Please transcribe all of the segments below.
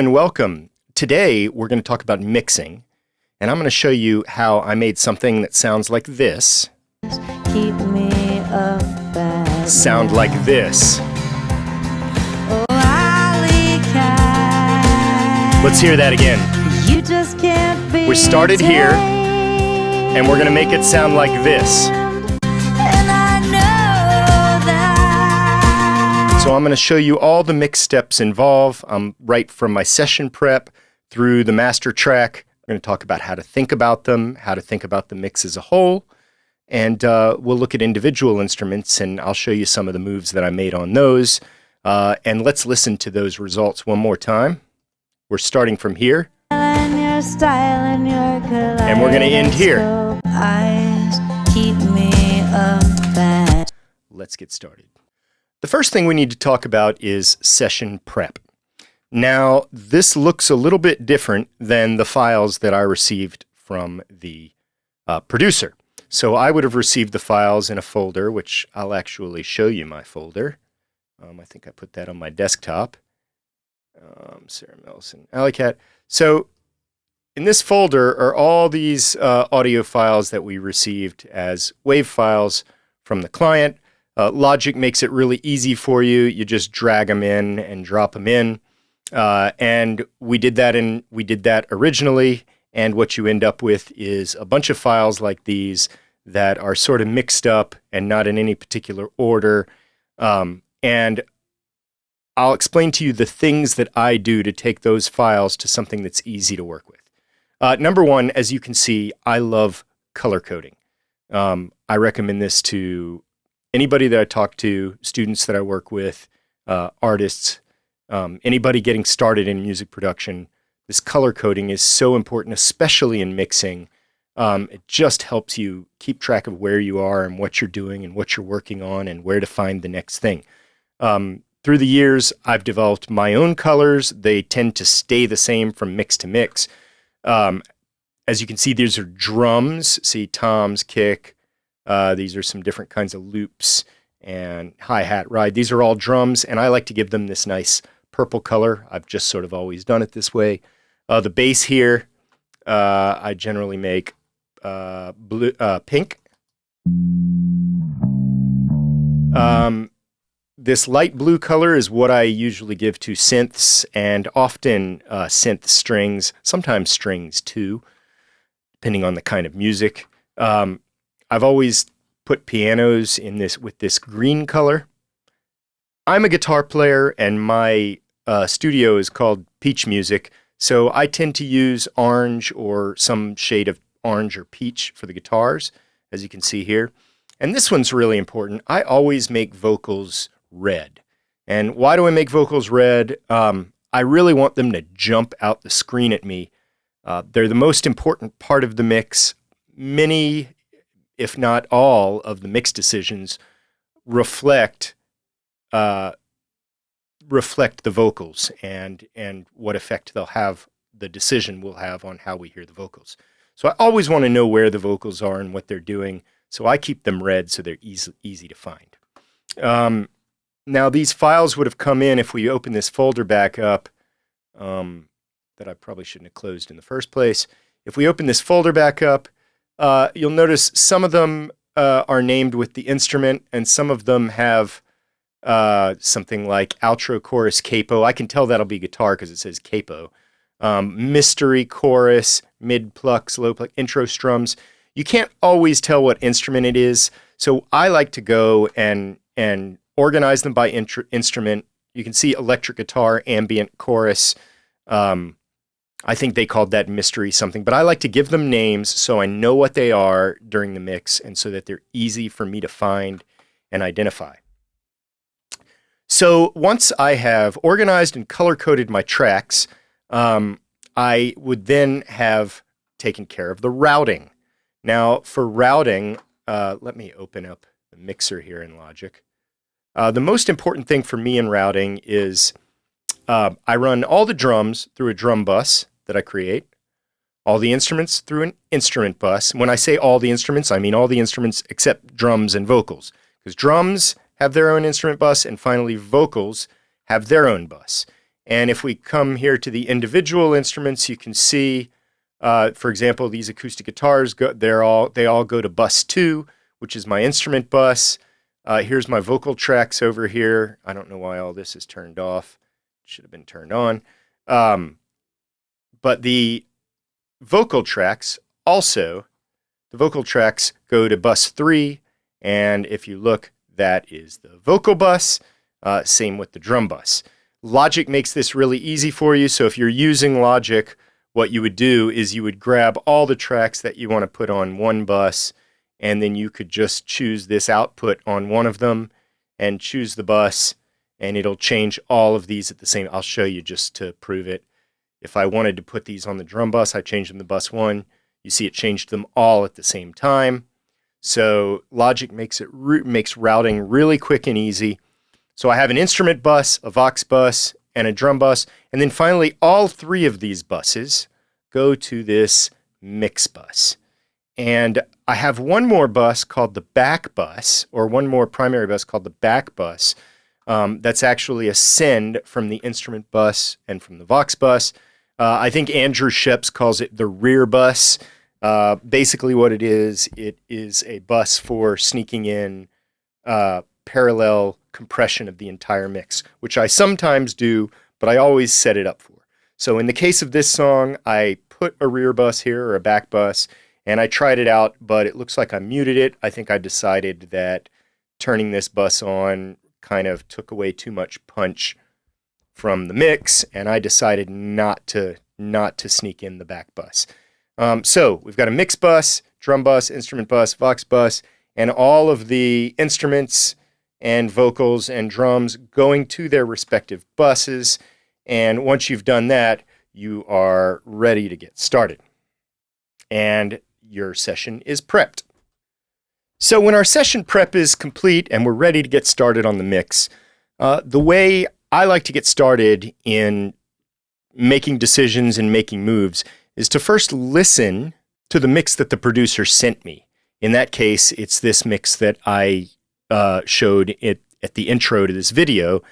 and welcome. Today we're going to talk about mixing, and I'm going to show you how I made something that sounds like this. Keep me up at Sound night. like this. Oh, Alleycat. Let's hear that again. You just can't be We started here, and we're going to make it sound like this. And I know that. So I'm going to show you all the mix steps involved, right from my session prep through the master track. We're going to talk about how to think about them, how to think about the mix as a whole, and we'll look at individual instruments, and I'll show you some of the moves that I made on those. And let's listen to those results one more time. We're starting from here, And your style and your and we're going to end here. kaleidoscope eyes keep me up at. Let's get started. The first thing we need to talk about is session prep. Now, this looks a little bit different than the files that I received from the producer. So I would have received the files in a folder, which I'll actually show you my folder. I think I put that on my desktop. Sara Melson, Alleycat. So in this folder are all these audio files that we received as WAV files from the client. Logic makes it really easy for you. You just drag them in and drop them in. And we did that originally, and what you end up with is a bunch of files like these that are sort of mixed up and not in any particular order. And I'll explain to you the things that I do to take those files to something that's easy to work with. Number one, as you can see, I love color coding. I recommend this to anybody that I talk to, students that I work with, artists, anybody getting started in music production. This color coding is so important, especially in mixing. It just helps you keep track of where you are and what you're doing and what you're working on and where to find the next thing. Through the years, I've developed my own colors. They tend to stay the same from mix to mix. As you can see, these are drums. See, toms, kick. These are some different kinds of loops and hi-hat ride. These are all drums, and I like to give them this nice purple color. I've just sort of always done it this way. The bass here, I generally make pink. This light blue color is what I usually give to synths, and often synth strings, sometimes strings too, depending on the kind of music. I've always put pianos in this with this green color. I'm a guitar player, and my studio is called Peach Music, so I tend to use orange or some shade of orange or peach for the guitars, as you can see here. And this one's really important. I always make vocals red. And why do I make vocals red? I really want them to jump out the screen at me. They're the most important part of the mix. Many, if not all, of the mix decisions reflect the vocals and what effect they'll have, the decision will have on how we hear the vocals. So I always want to know where the vocals are and what they're doing, so I keep them red so they're easy to find. Now these files would have come in if we open this folder back up, that I probably shouldn't have closed in the first place. If we open this folder back up, you'll notice some of them are named with the instrument, and some of them have something like outro, chorus, capo. I can tell that'll be guitar because it says capo. Mystery, chorus, mid plucks, low pluck, intro strums. You can't always tell what instrument it is, so I like to go and organize them by instrument. You can see electric guitar, ambient, chorus. I think they called that mystery something, but I like to give them names so I know what they are during the mix and so that they're easy for me to find and identify. So once I have organized and color-coded my tracks, I would then have taken care of the routing. Now for routing, let me open up the mixer here in Logic. The most important thing for me in routing is I run all the drums through a drum bus that I create, all the instruments through an instrument bus. When I say all the instruments, I mean all the instruments except drums and vocals, because drums have their own instrument bus, and finally vocals have their own bus. And if we come here to the individual instruments, you can see, for example, these acoustic guitars, they all go to bus 2, which is my instrument bus. Here's my vocal tracks over here. I don't know why all this is turned off. It should have been turned on. But the vocal tracks go to bus 3. And if you look, that is the vocal bus. Same with the drum bus. Logic makes this really easy for you. So if you're using Logic, what you would do is you would grab all the tracks that you want to put on one bus, and then you could just choose this output on one of them and choose the bus, and it'll change all of these at the same. I'll show you just to prove it. If I wanted to put these on the drum bus, I changed them to bus 1. You see it changed them all at the same time. So Logic makes routing really quick and easy. So I have an instrument bus, a Vox bus, and a drum bus. And then finally, all 3 of these buses go to this mix bus. And I have one more bus called the back bus, or one more primary bus called the back bus. That's actually a send from the instrument bus and from the Vox bus. I think Andrew Sheps calls it the rear bus. Basically what it is a bus for sneaking in parallel compression of the entire mix, which I sometimes do, but I always set it up for. So in the case of this song, I put a rear bus here, or a back bus, and I tried it out, but it looks like I muted it. I think I decided that turning this bus on kind of took away too much punch from the mix, and I decided not to sneak in the back bus. So we've got a mix bus, drum bus, instrument bus, Vox bus, and all of the instruments and vocals and drums going to their respective buses. And once you've done that, you are ready to get started. And your session is prepped. So when our session prep is complete and we're ready to get started on the mix, the way I like to get started in making decisions and making moves is to first listen to the mix that the producer sent me. In that case, it's this mix that I showed it at the intro to this video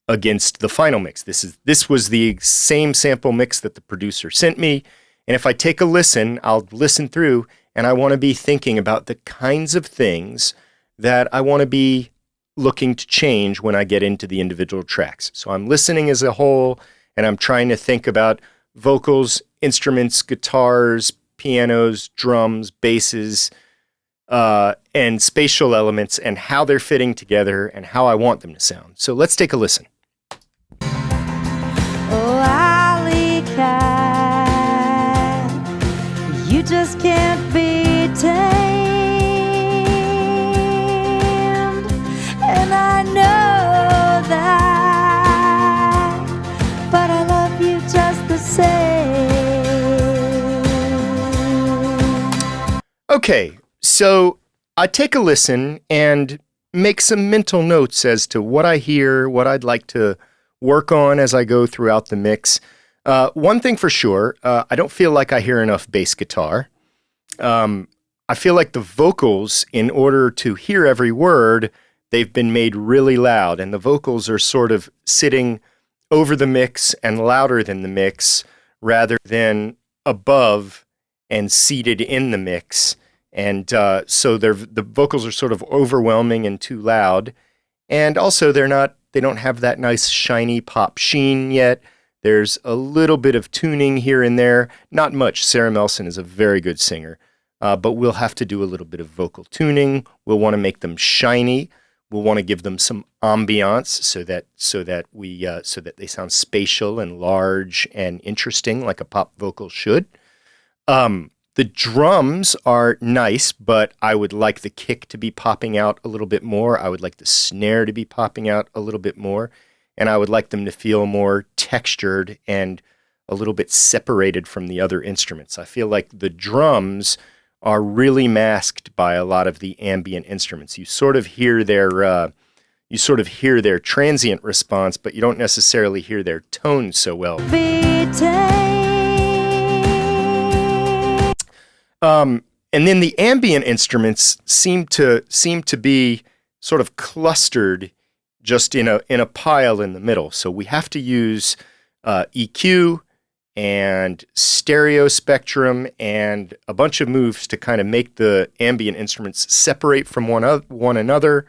against the final mix. This was the same sample mix that the producer sent me. And if I take a listen, I'll listen through, and I want to be thinking about the kinds of things that I want to be looking to change when I get into the individual tracks. So I'm listening as a whole, and I'm trying to think about vocals, instruments, guitars, pianos, drums, basses, and spatial elements, and how they're fitting together and how I want them to sound. So let's take a listen. Oh, Alleycat, you just can't be tamed. And I know that, but I love you just the same. Okay, so I take a listen and make some mental notes as to what I hear, what I'd like to work on as I go throughout the mix. One thing for sure, I don't feel like I hear enough bass guitar. I feel like the vocals, in order to hear every word, they've been made really loud, and the vocals are sort of sitting over the mix and louder than the mix, rather than above and seated in the mix. And so the vocals are sort of overwhelming and too loud. And also they don't have that nice shiny pop sheen yet. There's a little bit of tuning here and there. Not much. Sara Melson is a very good singer. But we'll have to do a little bit of vocal tuning. We'll want to make them shiny. We'll want to give them some ambiance so that they sound spatial and large and interesting, like a pop vocal should. The drums are nice, but I would like the kick to be popping out a little bit more. I would like the snare to be popping out a little bit more. And I would like them to feel more textured and a little bit separated from the other instruments. I feel like the drums are really masked by a lot of the ambient instruments. You sort of hear their transient response, but you don't necessarily hear their tone so well. And then the ambient instruments seem to be sort of clustered just in a pile in the middle. So we have to use EQ and stereo spectrum and a bunch of moves to kind of make the ambient instruments separate from one another,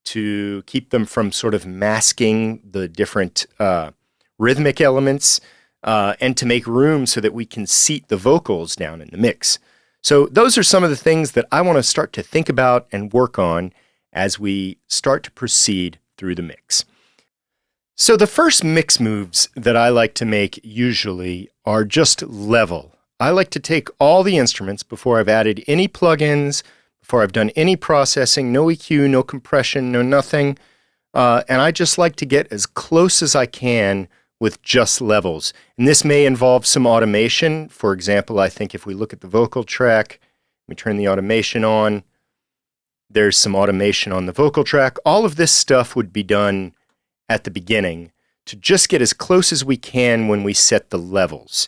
to keep them from sort of masking the different rhythmic elements, and to make room so that we can seat the vocals down in the mix. So those are some of the things that I want to start to think about and work on as we start to proceed through the mix. So the first mix moves that I like to make usually are just level. I like to take all the instruments before I've added any plugins, before I've done any processing, no EQ, no compression, no nothing, and I just like to get as close as I can with just levels. And this may involve some automation. For example, I think if we look at the vocal track, we turn the automation on, there's some automation on the vocal track. All of this stuff would be done at the beginning to just get as close as we can when we set the levels.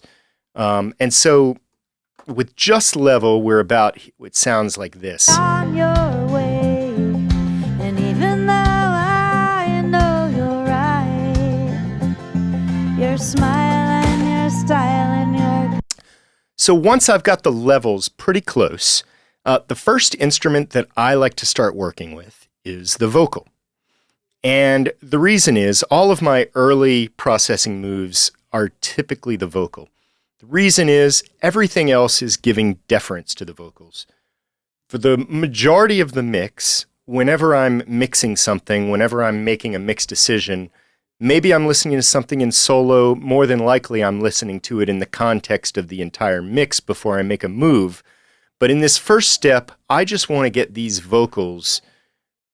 And so with just level, we're about, it sounds like this. On your way, and even though I know you're right, your smile and your style and your... So once I've got the levels pretty close, the first instrument that I like to start working with is the vocal. And the reason is all of my early processing moves are typically the vocal. The reason is everything else is giving deference to the vocals. For the majority of the mix, whenever I'm mixing something, whenever I'm making a mix decision, maybe I'm listening to something in solo, more than likely I'm listening to it in the context of the entire mix before I make a move. But in this first step, I just want to get these vocals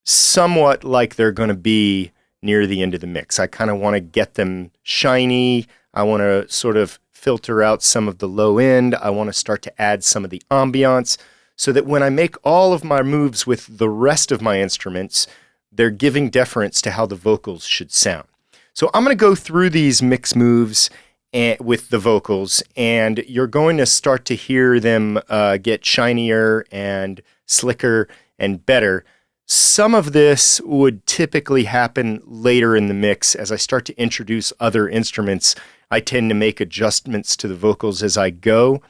somewhat like they're going to be near the end of the mix. I kind of want to get them shiny. I want to sort of filter out some of the low end. I want to start to add some of the ambiance so that when I make all of my moves with the rest of my instruments, they're giving deference to how the vocals should sound. So I'm going to go through these mix moves with the vocals, and you're going to start to hear them get shinier and slicker and better. Some of this would typically happen later in the mix. As I start to introduce other instruments, I tend to make adjustments to the vocals as I go.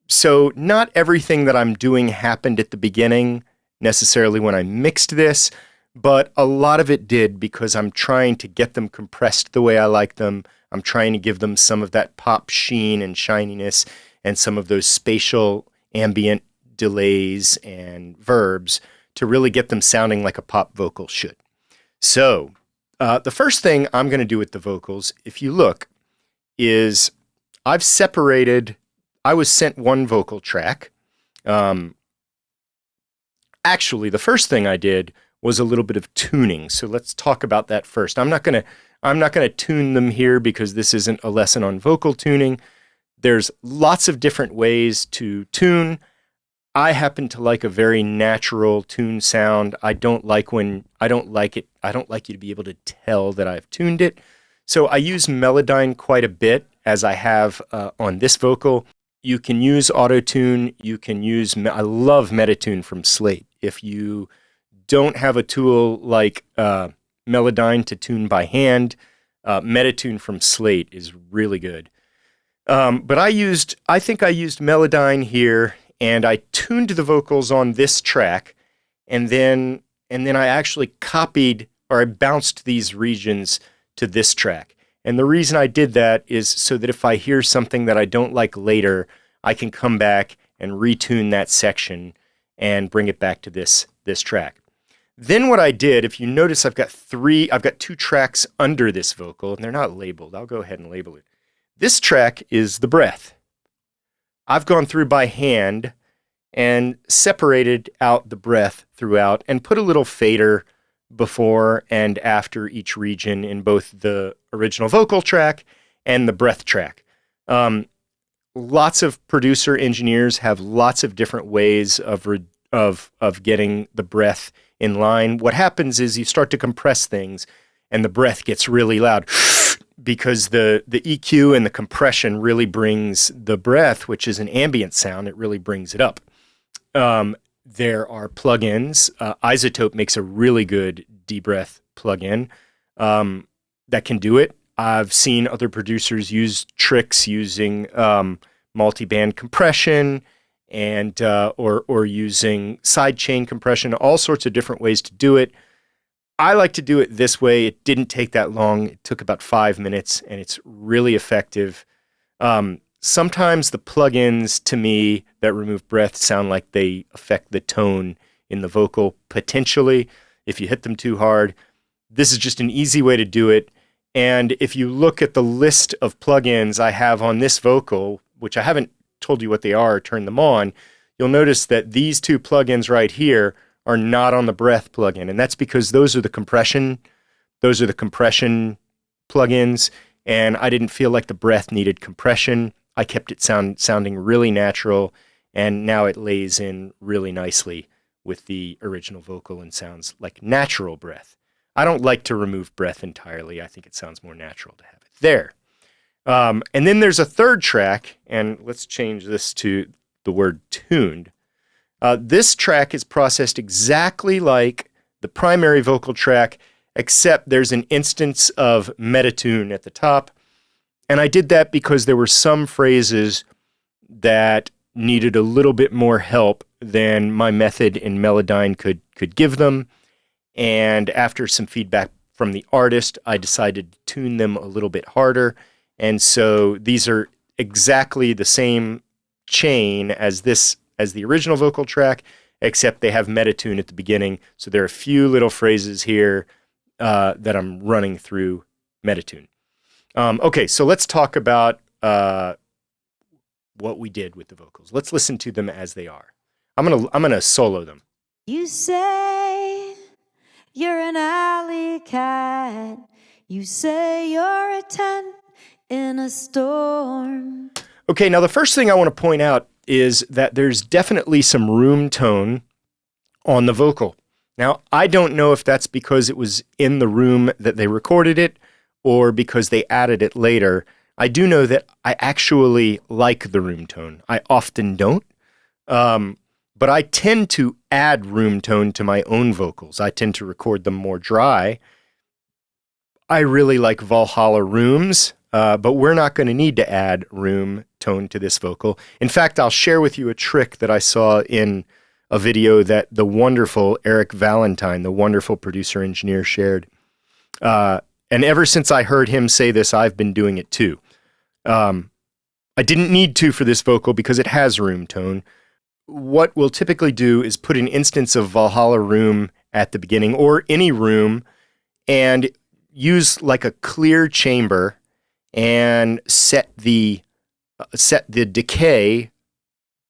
So not everything that I'm doing happened at the beginning, necessarily when I mixed this, but a lot of it did because I'm trying to get them compressed the way I like them. I'm trying to give them some of that pop sheen and shininess and some of those spatial ambient delays and verbs to really get them sounding like a pop vocal should. So the first thing I'm going to do with the vocals, if you look, is I've separated, I was sent one vocal track. Actually, the first thing I did was a little bit of tuning. So let's talk about that first. I'm not going to tune them here because this isn't a lesson on vocal tuning. There's lots of different ways to tune. I happen to like a very natural tune sound. I don't like it. I don't like you to be able to tell that I've tuned it. So I use Melodyne quite a bit, as I have on this vocal. You can use auto-tune. You can use, I love Metatune from Slate. If you don't have a tool like Melodyne to tune by hand, Metatune from Slate is really good. But I think I used Melodyne here, and I tuned the vocals on this track, and then I actually copied, or I bounced these regions to this track. And the reason I did that is so that if I hear something that I don't like later, I can come back and retune that section and bring it back to this track. Then what I did, if you notice, I've got two tracks under this vocal, and they're not labeled. I'll go ahead and label it. This track is the breath. I've gone through by hand and separated out the breath throughout and put a little fader before and after each region in both the original vocal track and the breath track. Lots of producer engineers have lots of different ways of getting the breath in line. What happens is you start to compress things and the breath gets really loud because the EQ and the compression really brings the breath, which is an ambient sound, it really brings it up. There are plugins. Isotope makes a really good de-breath plugin that can do it. I've seen other producers use tricks using multi-band compression and or using sidechain compression, all sorts of different ways to do it. I like to do it this way. It didn't take that long. It took about 5 minutes, and it's really effective. Sometimes the plugins, to me, that remove breath sound like they affect the tone in the vocal, potentially, if you hit them too hard. This is just an easy way to do it. And if you look at the list of plugins I have on this vocal, which I haven't told you what they are or turned them on, you'll notice that these two plugins right here are not on the breath plugin. And that's because those are the compression plugins, and I didn't feel like the breath needed compression. I kept it sounding really natural, and now it lays in really nicely with the original vocal and sounds like natural breath. I don't like to remove breath entirely. I think it sounds more natural to have it there. And then there's a third track, and let's change this to the word tuned. This track is processed exactly like the primary vocal track, except there's an instance of metatune at the top. And I did that because there were some phrases that needed a little bit more help than my method in Melodyne could give them. And after some feedback from the artist, I decided to tune them a little bit harder. And so these are exactly the same chain as the original vocal track, except they have metatune at the beginning. So there are a few little phrases here that I'm running through metatune. Okay, so let's talk about what we did with the vocals. Let's listen to them as they are. I'm gonna solo them. You say you're an alleycat. You say you're a tent in a storm. Okay, now the first thing I want to point out is that there's definitely some room tone on the vocal. Now, I don't know if that's because it was in the room that they recorded it or because they added it later. I do know that I actually like the room tone. I often don't, but I tend to add room tone to my own vocals. I tend to record them more dry. I really like Valhalla rooms, but we're not going to need to add room tone to this vocal. In fact, I'll share with you a trick that I saw in a video that the wonderful Eric Valentine, the wonderful producer engineer, shared. And ever since I heard him say this, I've been doing it too. I didn't need to for this vocal because it has room tone. What we'll typically do is put an instance of Valhalla room at the beginning, or any room, and use like a clear chamber and set the decay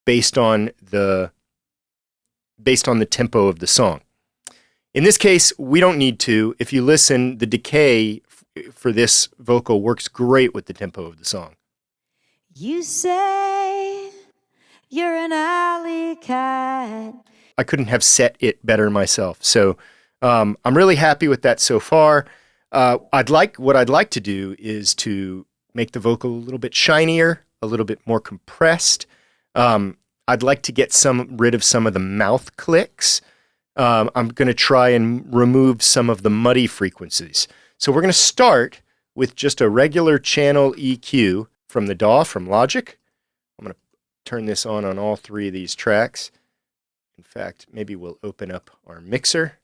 based on the tempo of the song. In this case, we don't need to. If you listen, the decay for this vocal works great with the tempo of the song. You say you're an alleycat. I couldn't have set it better myself. So I'm really happy with that so far. What I'd like to do is to make the vocal a little bit shinier, a little bit more compressed. I'd like to get rid of some of the mouth clicks. I'm going to try and remove some of the muddy frequencies. So we're going to start with just a regular channel EQ from the DAW, from Logic. I'm going to turn this on all three of these tracks. In fact, maybe we'll open up our mixer.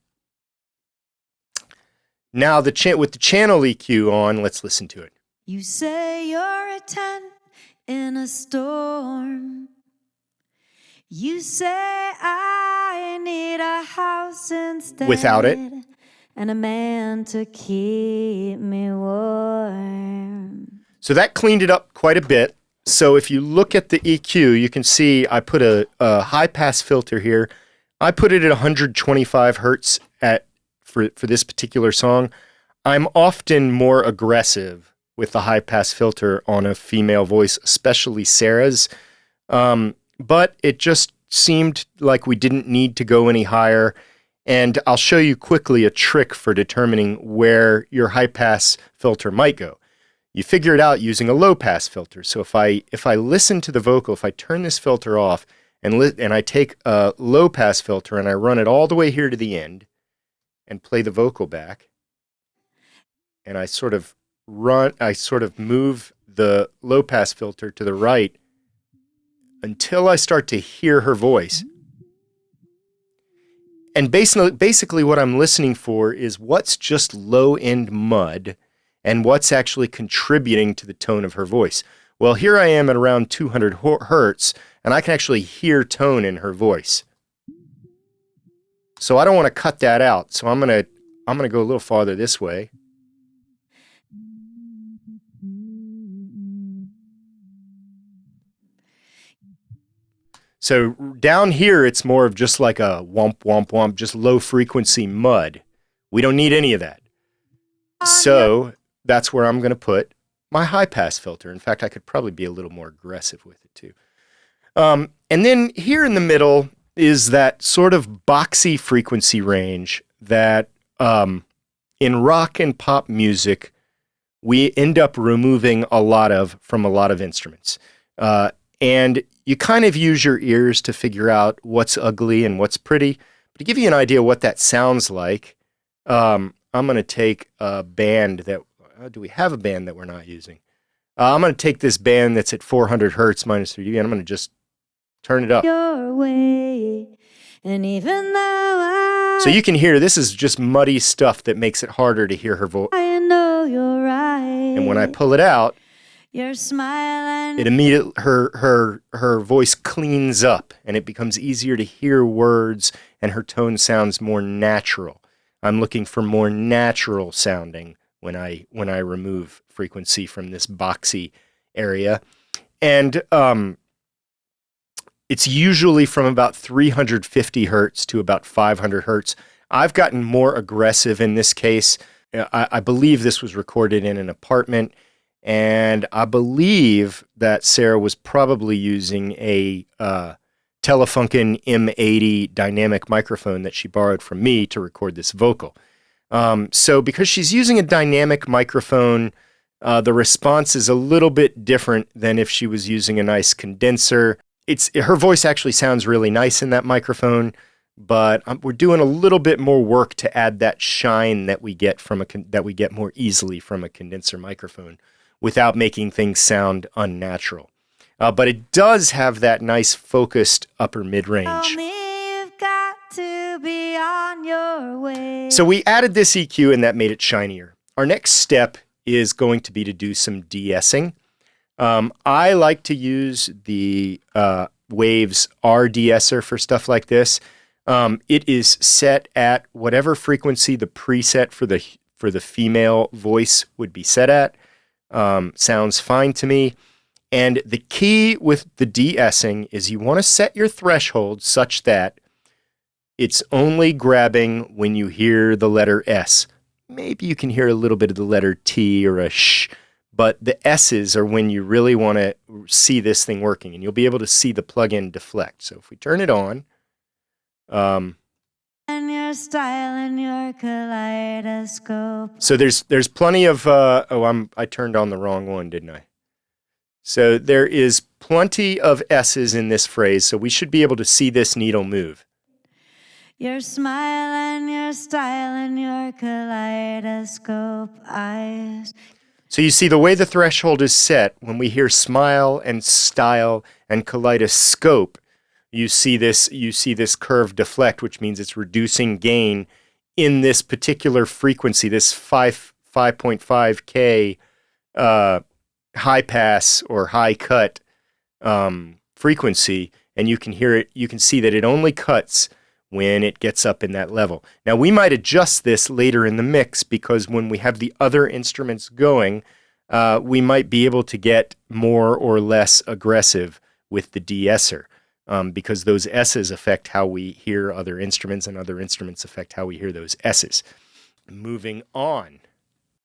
Now, with the channel EQ on, let's listen to it. You say you're a tent in a storm. You say I need a house instead. Without it. And a man to keep me warm. So that cleaned it up quite a bit. So if you look at the EQ, you can see I put a high-pass filter here. I put it at 125 hertz for this particular song. I'm often more aggressive with the high-pass filter on a female voice, especially Sara's. But it just seemed like we didn't need to go any higher. And I'll show you quickly a trick for determining where your high-pass filter might go. You figure it out using a low-pass filter. So if I listen to the vocal, if I turn this filter off and I take a low-pass filter and I run it all the way here to the end and play the vocal back, and I sort of sort of move the low pass filter to the right until I start to hear her voice. And basically what I'm listening for is what's just low-end mud and what's actually contributing to the tone of her voice. Well, here I am at around 200 hertz, and I can actually hear tone in her voice. So I don't want to cut that out. So I'm gonna go a little farther this way. So down here, it's more of just like a womp, womp, womp, just low frequency mud. We don't need any of that. So that's where I'm going to put my high pass filter. In fact, I could probably be a little more aggressive with it too. And then here in the middle is that sort of boxy frequency range that in rock and pop music, we end up removing a lot of from a lot of instruments. And you kind of use your ears to figure out what's ugly and what's pretty. But to give you an idea what that sounds like, I'm going to take a band that, do we have a band that we're not using? I'm going to take this band that's at 400 hertz minus 3 dB, and I'm going to just turn it up. Your way, and even though So you can hear this is just muddy stuff that makes it harder to hear her voice. I know you're right. And when I pull it out, You're smiling. it immediately her voice cleans up and it becomes easier to hear words and her tone sounds more natural. I'm looking for more natural sounding when I remove frequency from this boxy area. And it's usually from about 350 hertz to about 500 hertz. I've gotten more aggressive in this case. I believe this was recorded in an apartment. And I believe that Sara was probably using a Telefunken M80 dynamic microphone that she borrowed from me to record this vocal. So because she's using a dynamic microphone, the response is a little bit different than if she was using a nice condenser. Her voice actually sounds really nice in that microphone, but we're doing a little bit more work to add that shine that we get more easily from a condenser microphone, without making things sound unnatural. But it does have that nice focused upper mid-range. So we added this EQ and that made it shinier. Our next step is going to be to do some de-essing. I like to use the Waves R de-esser for stuff like this. It is set at whatever frequency the preset for the female voice would be set at. Sounds fine to me. And the key with the de-essing is you want to set your threshold such that it's only grabbing when you hear the letter S. Maybe you can hear a little bit of the letter T or a sh, but the S's are when you really want to see this thing working, and you'll be able to see the plug-in deflect. So if we turn it on, and your style and your kaleidoscope. So there's plenty of I turned on the wrong one, didn't I? So there is plenty of S's in this phrase, so we should be able to see this needle move. Your smile and your style and your kaleidoscope eyes. So you see the way the threshold is set, when we hear smile and style and kaleidoscope, you see this curve deflect, which means it's reducing gain in this particular frequency, this 5.5K high pass or high cut frequency, and you can hear it. You can see that it only cuts when it gets up in that level. Now we might adjust this later in the mix, because when we have the other instruments going, we might be able to get more or less aggressive with the de-esser. Because those S's affect how we hear other instruments, and other instruments affect how we hear those S's. Moving on.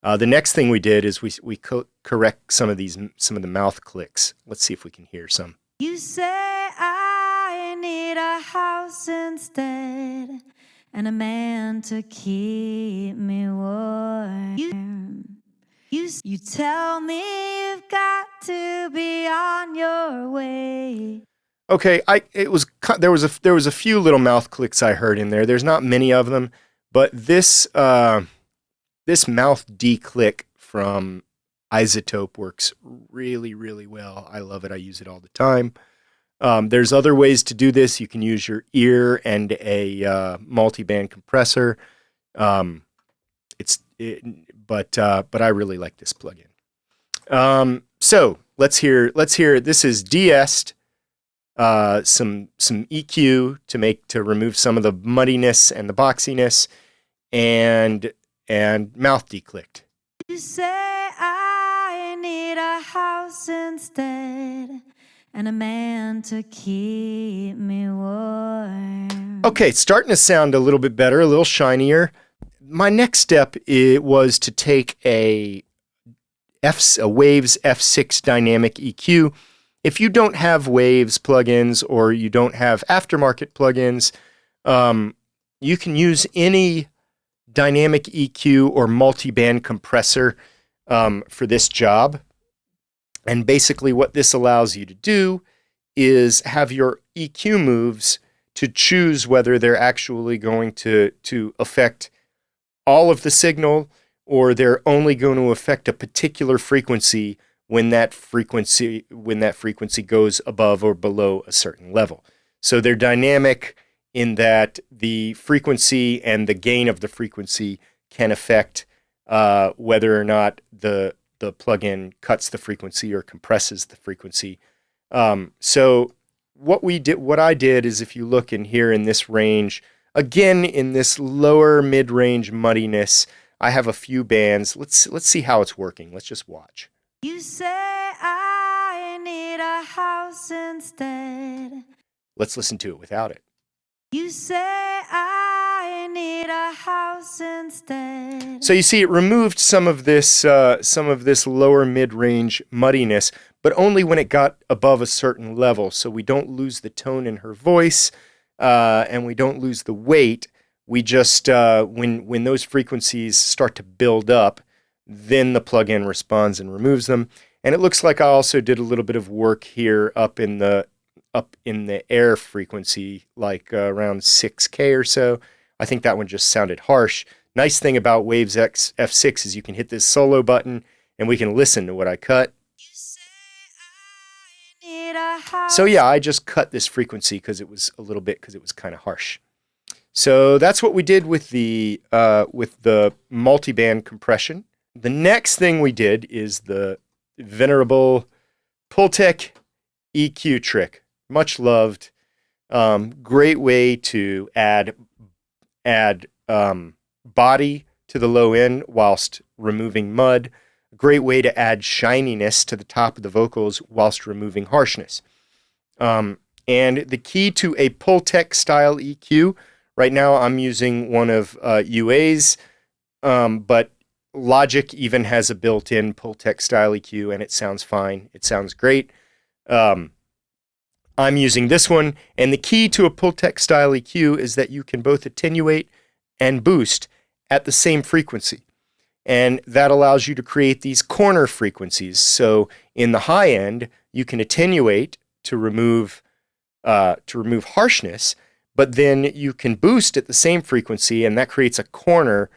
The next thing we did is we correct some of the mouth clicks. Let's see if we can hear some. You say I need a house instead, and a man to keep me warm. You tell me you've got to be on your way. Okay, there was a few little mouth clicks I heard in there. There's not many of them, but this mouth D click from isotope works really, really well. I love it. I use it all the time. There's other ways to do this. You can use your ear and a multi-band compressor. But I really like this plugin. So let's hear. This is de-essed. Some EQ to remove some of the muddiness and the boxiness, and mouth declicked. You say I need a house instead, and a man to keep me warm. Okay, it's starting to sound a little bit better, a little shinier. My next step was to take a Waves F6 dynamic EQ. If you don't have Waves plugins or you don't have aftermarket plugins, you can use any dynamic EQ or multi-band compressor for this job. And basically what this allows you to do is have your EQ moves to choose whether they're actually going to affect all of the signal, or they're only going to affect a particular frequency when that frequency goes above or below a certain level. So they're dynamic in that the frequency and the gain of the frequency can affect whether or not the plugin cuts the frequency or compresses the frequency. So what I did is, if you look in here in this range, again in this lower mid-range muddiness, I have a few bands. Let's see how it's working. Let's just watch. You say I need a house instead. Let's listen to it without it. You say I need a house instead. So you see, it removed some of this lower mid-range muddiness, but only when it got above a certain level. So we don't lose the tone in her voice, and we don't lose the weight. We just when those frequencies start to build up, then the plugin responds and removes them. And it looks like I also did a little bit of work here up in the air frequency, like around 6K or so. I think that one just sounded harsh. Nice thing about Waves F6 is you can hit this solo button and we can listen to what I cut. So yeah, I just cut this frequency because it was kind of harsh. So that's what we did with the multi-band compression. The next thing we did is the venerable Pultec EQ trick. Much loved. Great way to add body to the low end whilst removing mud. Great way to add shininess to the top of the vocals whilst removing harshness. And the key to a Pultec style EQ, right now I'm using one of UA's, but Logic even has a built-in Pultec style EQ, and it sounds fine. It sounds great. I'm using this one, and the key to a Pultec style EQ is that you can both attenuate and boost at the same frequency. And that allows you to create these corner frequencies. So in the high end, you can attenuate to remove harshness, but then you can boost at the same frequency, and that creates a corner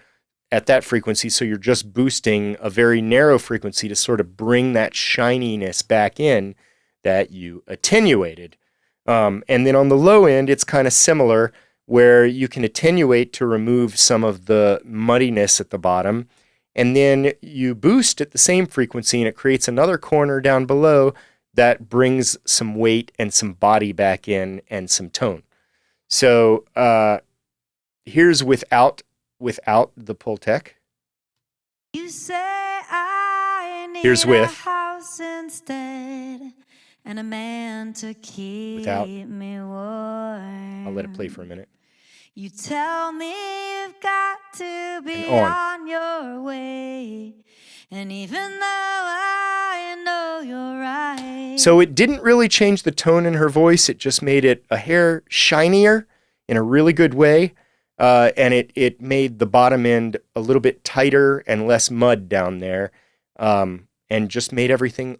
at that frequency. So you're just boosting a very narrow frequency to sort of bring that shininess back in that you attenuated. And then on the low end, it's kind of similar, where you can attenuate to remove some of the muddiness at the bottom, and then you boost at the same frequency, and it creates another corner down below that brings some weight and some body back in and some tone. So here's without the Pultec. You say I need Here's with. a house instead, and a man to keep Without. me warm. I'll let it play for a minute. You tell me you've got to be And on. on your way, and even though I know you're right. So it didn't really change the tone in her voice. It just made it a hair shinier in a really good way. And it made the bottom end a little bit tighter and less mud down there, and just made everything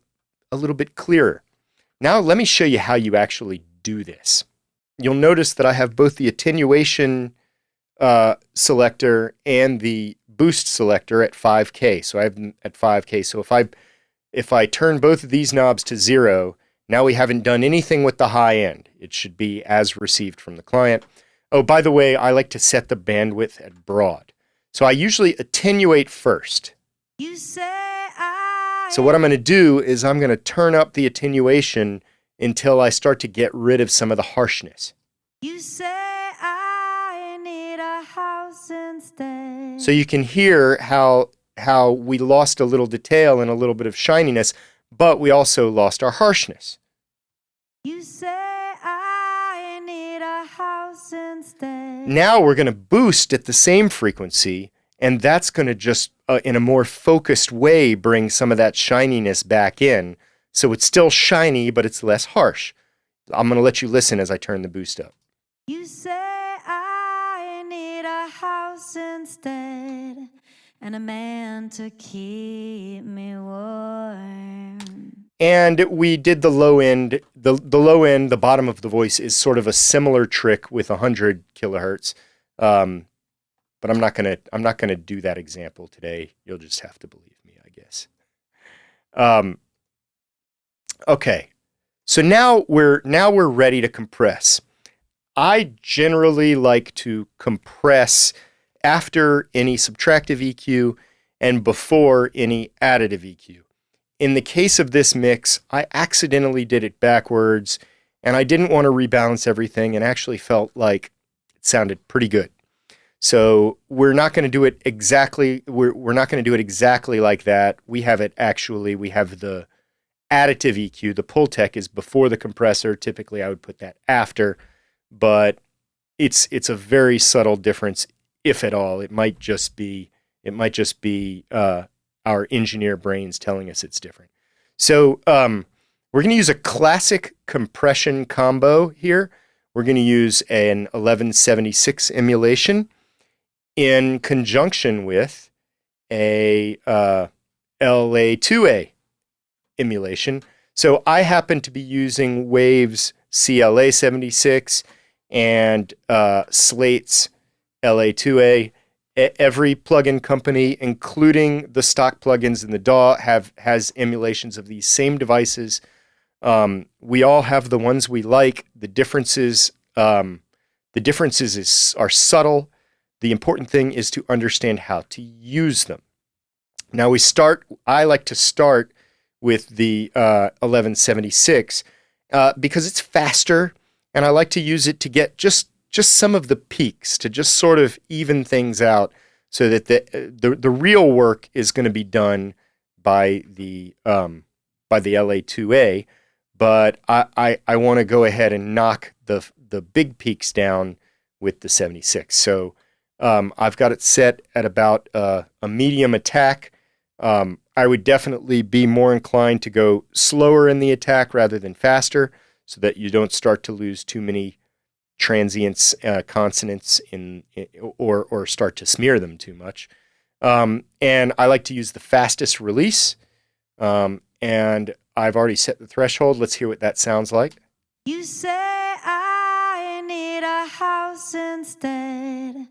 a little bit clearer. Now let me show you how you actually do this. You'll notice that I have both the attenuation selector and the boost selector at 5K. So I have them at 5K. So if I turn both of these knobs to 0, now we haven't done anything with the high end. It should be as received from the client. Oh, by the way, I like to set the bandwidth at broad. So I usually attenuate first. So what I'm going to do is I'm going to turn up the attenuation until I start to get rid of some of the harshness. So you can hear how we lost a little detail and a little bit of shininess, but we also lost our harshness. Now we're going to boost at the same frequency, and that's going to just, in a more focused way, bring some of that shininess back in. So it's still shiny, but it's less harsh. I'm going to let you listen as I turn the boost up. You say I need a house instead, and a man to keep me warm. And we did the low end. The low end, the bottom of the voice, is sort of a similar trick with 100 kilohertz. But I'm not gonna do that example today. You'll just have to believe me, I guess. Okay, so now we're ready to compress. I generally like to compress after any subtractive EQ and before any additive EQ. In the case of this mix, I accidentally did it backwards, and I didn't want to rebalance everything, and actually felt like it sounded pretty good. So we're not going to do it exactly. We're not going to do it exactly like that. We have the additive EQ. The Pultec is before the compressor. Typically, I would put that after, but it's a very subtle difference, if at all. It might just be our engineer brains telling us it's different. So we're going to use a classic compression combo here. We're going to use an 1176 emulation in conjunction with a LA2A emulation. So I happen to be using Wave's CLA76 and Slate's LA2A. Every plugin company, including the stock plugins in the DAW, has emulations of these same devices. We all have the ones we like. The differences are subtle. The important thing is to understand how to use them. Now I like to start with the 1176 because it's faster, and I like to use it to get just some of the peaks, to just sort of even things out, so that the real work is going to be done by the LA2A, but I want to go ahead and knock the big peaks down with the 76. So I've got it set at about a medium attack. I would definitely be more inclined to go slower in the attack rather than faster, so that you don't start to lose too many transients, consonants or start to smear them too much. And I like to use the fastest release. And I've already set the threshold. Let's hear what that sounds like. You say I need a house instead,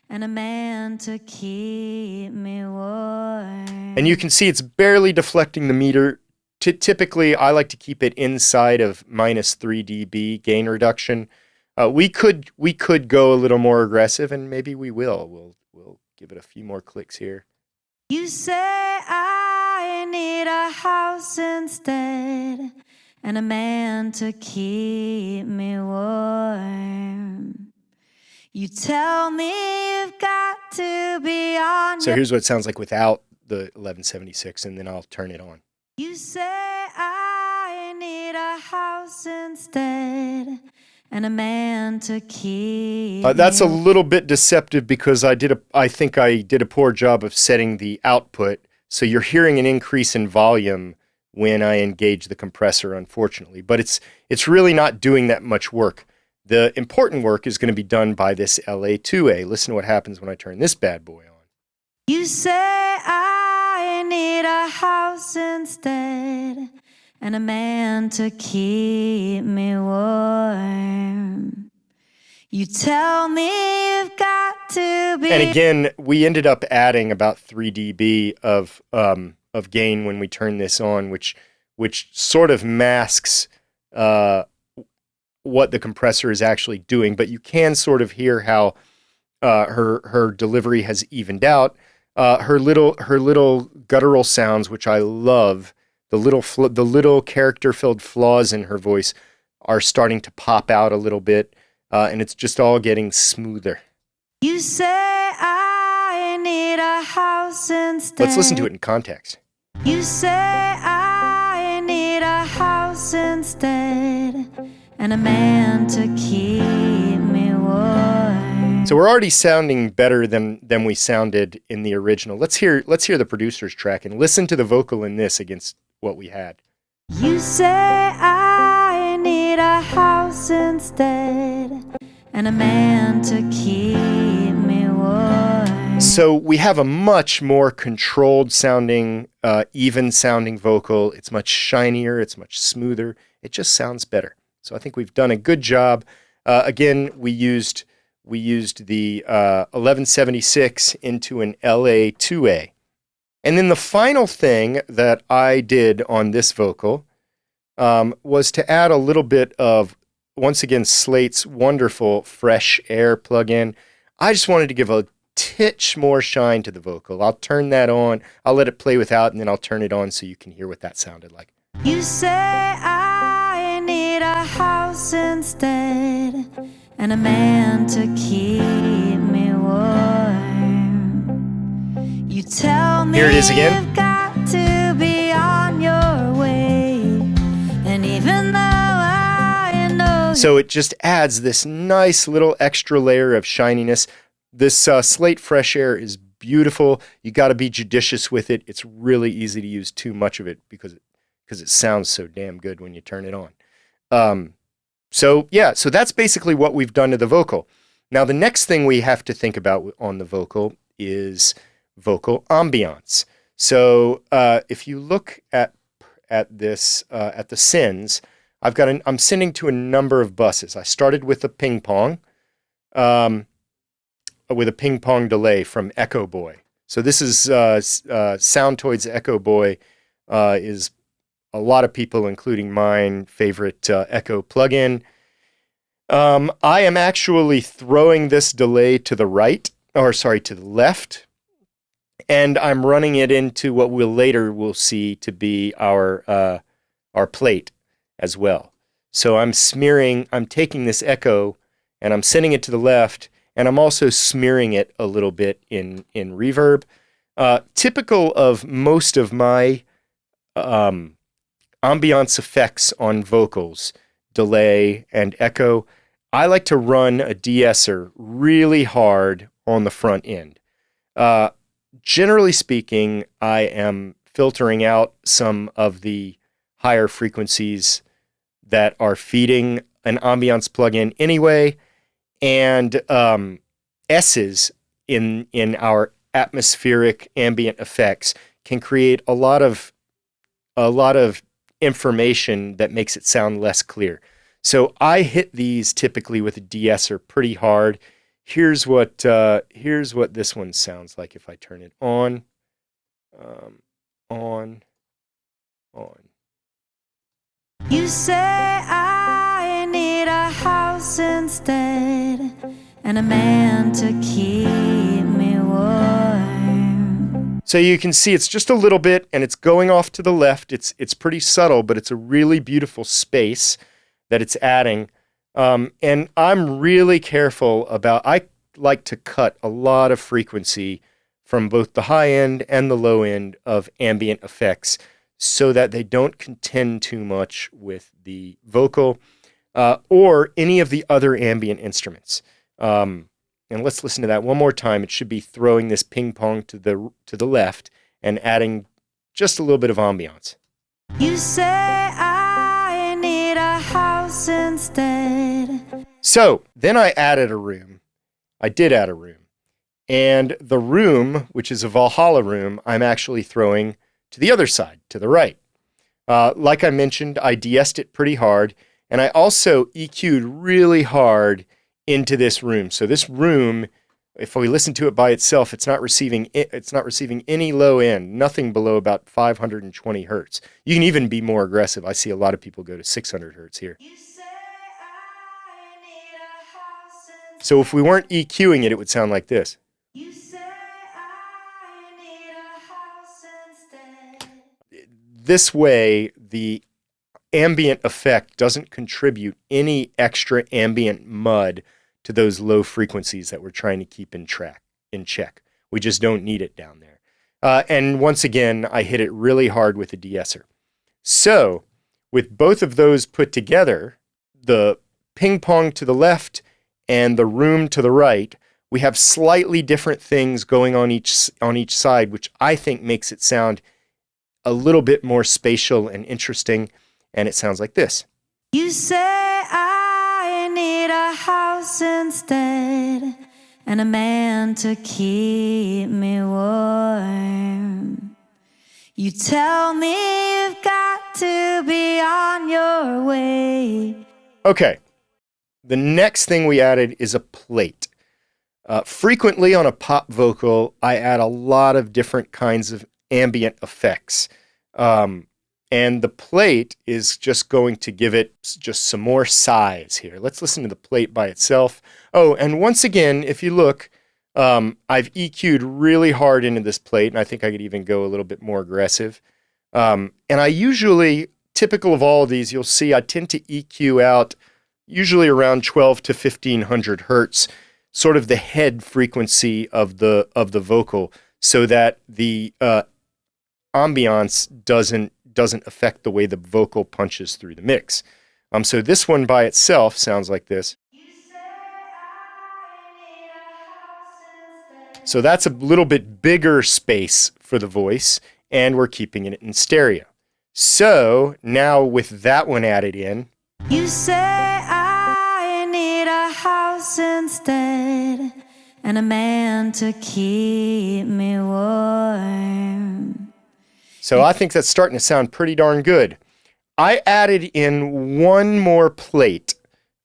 and a man to keep me warm. And you can see it's barely deflecting the meter. Typically, I like to keep it inside of -3 dB gain reduction. We could go a little more aggressive, and maybe we will. We'll give it a few more clicks here. You say I need a house instead, and a man to keep me warm. You tell me you've got to be on. So here's what it sounds like without the 1176, and then I'll turn it on. You say I need a house instead, and a man to keep. That's a little bit deceptive because I think I did a poor job of setting the output. So you're hearing an increase in volume when I engage the compressor, unfortunately. But it's really not doing that much work. The important work is going to be done by this LA2A. Listen to what happens when I turn this bad boy on. You say I need a house instead, and a man to keep me warm. You tell me you've got to be. And again, we ended up adding about 3 dB of gain when we turn this on, which sort of masks what the compressor is actually doing. But you can sort of hear how her delivery has evened out. Her little guttural sounds, which I love, the little character-filled flaws in her voice are starting to pop out a little bit, and it's just all getting smoother. You say I need a house instead. Let's listen to it in context. You say I need a house instead, and a man to keep me warm. So we're already sounding better than we sounded in the original. Let's hear the producer's track and listen to the vocal in this against what we had. You say I need a house instead, and a man to keep me warm. So we have a much more controlled sounding, even sounding vocal. It's much shinier, it's much smoother. It just sounds better. So I think we've done a good job. Again, we used the 1176 into an LA2A. And then the final thing that I did on this vocal was to add a little bit of, once again, Slate's wonderful Fresh Air plugin. I just wanted to give a titch more shine to the vocal. I'll turn that on. I'll let it play without, and then I'll turn it on so you can hear what that sounded like. You say I need a house instead, and a man to keep me warm. You tell me Here it is again. you've got to be on your way, and even though I know. So it just adds this nice little extra layer of shininess. This Slate Fresh Air is beautiful. You got to be judicious with it. It's really easy to use too much of it because it sounds so damn good when you turn it on. So that's basically what we've done to the vocal. Now the next thing we have to think about on the vocal is vocal ambiance. So if you look at this at the Synths, I'm sending to a number of buses. I started with a ping pong. With a ping pong delay from Echo Boy. So this is Soundtoid's Echo Boy is a lot of people, including mine, favorite Echo plugin. I am actually throwing this delay to the left, and I'm running it into what we'll see to be our plate as well. So I'm taking this echo and I'm sending it to the left, and I'm also smearing it a little bit in reverb. Typical of most of my ambiance effects on vocals, delay and echo, I like to run a de-esser really hard on the front end. Generally speaking, I am filtering out some of the higher frequencies that are feeding an ambiance plugin anyway, and S's in our atmospheric ambient effects can create a lot of information that makes it sound less clear. So I hit these typically with a de-esser pretty hard. Here's what this one sounds like if I turn it on. You say I need a house instead, and a man to keep me warm. So you can see it's just a little bit, and it's going off to the left. It's pretty subtle, but it's a really beautiful space that it's adding. And I'm really careful about, I like to cut a lot of frequency from both the high end and the low end of ambient effects so that they don't contend too much with the vocal or any of the other ambient instruments. And let's listen to that one more time. It should be throwing this ping pong to the left and adding just a little bit of ambiance. You say I need a house instead. So then I added a room. I did add a room. And the room, which is a Valhalla room, I'm actually throwing to the other side, to the right. Like I mentioned, I de-essed it pretty hard, and I also EQ'd really hard into this room. So this room, if we listen to it by itself, it's not receiving any low end, nothing below about 520 hertz. You can even be more aggressive. I see a lot of people go to 600 hertz here. So if we weren't EQing it, it would sound like this. This way, the ambient effect doesn't contribute any extra ambient mud to those low frequencies that we're trying to keep in check. We just don't need it down there. And once again, I hit it really hard with the de-esser. So with both of those put together, the ping pong to the left and the room to the right, we have slightly different things going on each side, which I think makes it sound a little bit more spatial and interesting. And it sounds like this. You say I need a house instead, and a man to keep me warm. You tell me you've got to be on your way. Okay, the next thing we added is a plate. Frequently on a pop vocal, I add a lot of different kinds of ambient effects. And the plate is just going to give it just some more size here. Let's listen to the plate by itself. Oh, and once again, if you look, I've EQ'd really hard into this plate, and I think I could even go a little bit more aggressive. And I usually, typical of all of these, you'll see I tend to EQ out usually around 12 to 1500 hertz, sort of the head frequency of the vocal, so that the ambiance doesn't affect the way the vocal punches through the mix. So this one by itself sounds like this. So that's a little bit bigger space for the voice, and we're keeping it in stereo. So now with that one added in, you say I need a house instead, and a man to keep me warm. So I think that's starting to sound pretty darn good. I added in one more plate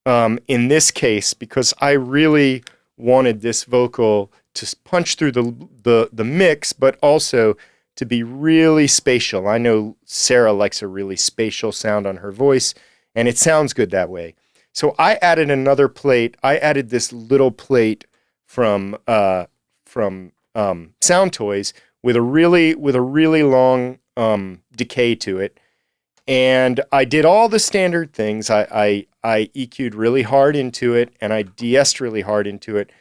in this case because I really wanted this vocal to punch through the mix, but also to be really spatial. I know Sara likes a really spatial sound on her voice, and it sounds good that way. So I added another plate. I added this little plate from Sound Toys with a really long decay to it, and I did all the standard things. I EQ'd really hard into it, and I de-essed really hard into it.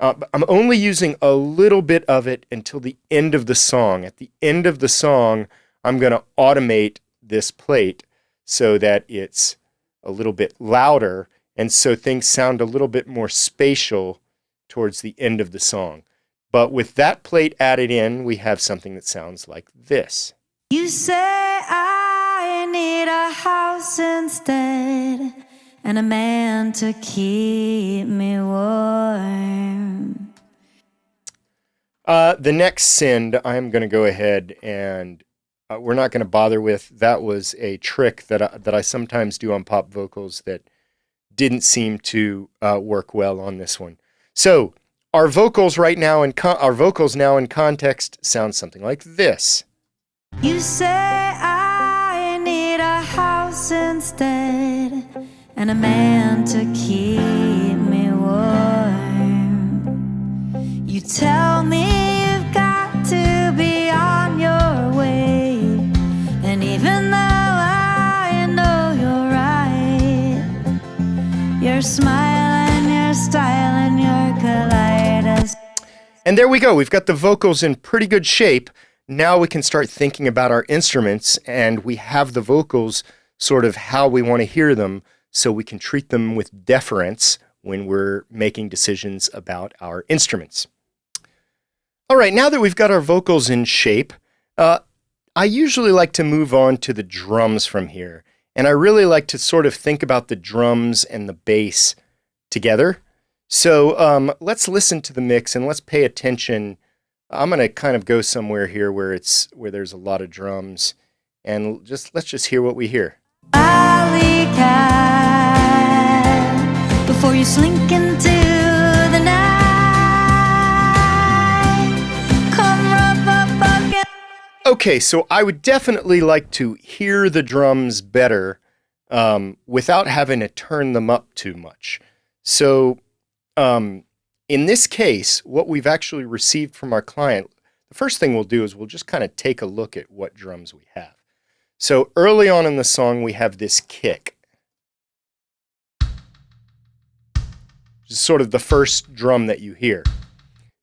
I'm only using a little bit of it until the end of the song. At the end of the song, I'm going to automate this plate so that it's a little bit louder, and so things sound a little bit more spatial towards the end of the song. But with that plate added in, we have something that sounds like this. You say I need a house instead, and a man to keep me warm. The next send, I'm going to go ahead and we're not going to bother with. That was a trick that I sometimes do on pop vocals that didn't seem to work well on this one. So our vocals right now in context sound something like this. You say I need a house instead, and a man to keep me warm. You tell me you've got to be on your way, and even though I know you're right, your smile and your style and your kaleidoscope. And there we go. We've got the vocals in pretty good shape. Now we can start thinking about our instruments, and we have the vocals sort of how we want to hear them, so we can treat them with deference when we're making decisions about our instruments. All right, now that we've got our vocals in shape, I usually like to move on to the drums from here. And I really like to sort of think about the drums and the bass together. So let's listen to the mix and let's pay attention. I'm going to kind of go somewhere here where there's a lot of drums, and let's just hear what we hear. Alleycat, before you slink into the night. Come rub up again. Okay, so I would definitely like to hear the drums better without having to turn them up too much. So in this case, what we've actually received from our client, the first thing we'll do is we'll just kind of take a look at what drums we have. So early on in the song, we have this kick, which is sort of the first drum that you hear.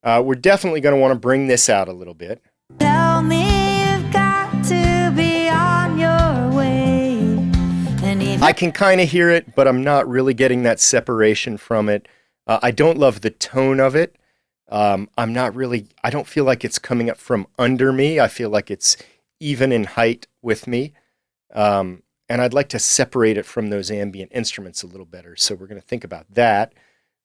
We're definitely going to want to bring this out a little bit. Tell me you've got to be on your way. And even I can kind of hear it, but I'm not really getting that separation from it. I don't love the tone of it. I don't feel like it's coming up from under me. I feel like it's even in height with me. And I'd like to separate it from those ambient instruments a little better. So we're going to think about that.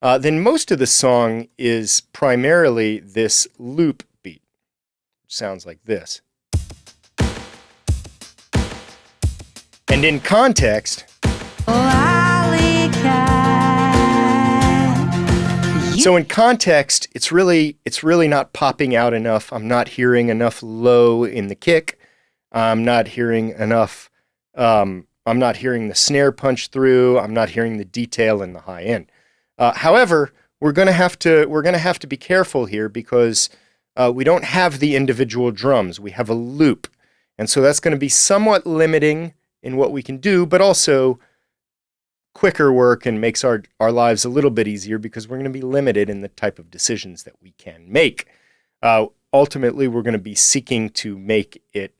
Then most of the song is primarily this loop beat, which sounds like this. And in context, so in context, it's really not popping out enough. I'm not hearing enough low in the kick. I'm not hearing enough. I'm not hearing the snare punch through. I'm not hearing the detail in the high end. However, we're going to have to be careful here because we don't have the individual drums. We have a loop, and so that's going to be somewhat limiting in what we can do, but also quicker work and makes our lives a little bit easier because we're going to be limited in the type of decisions that we can make. Ultimately, we're going to be seeking to make it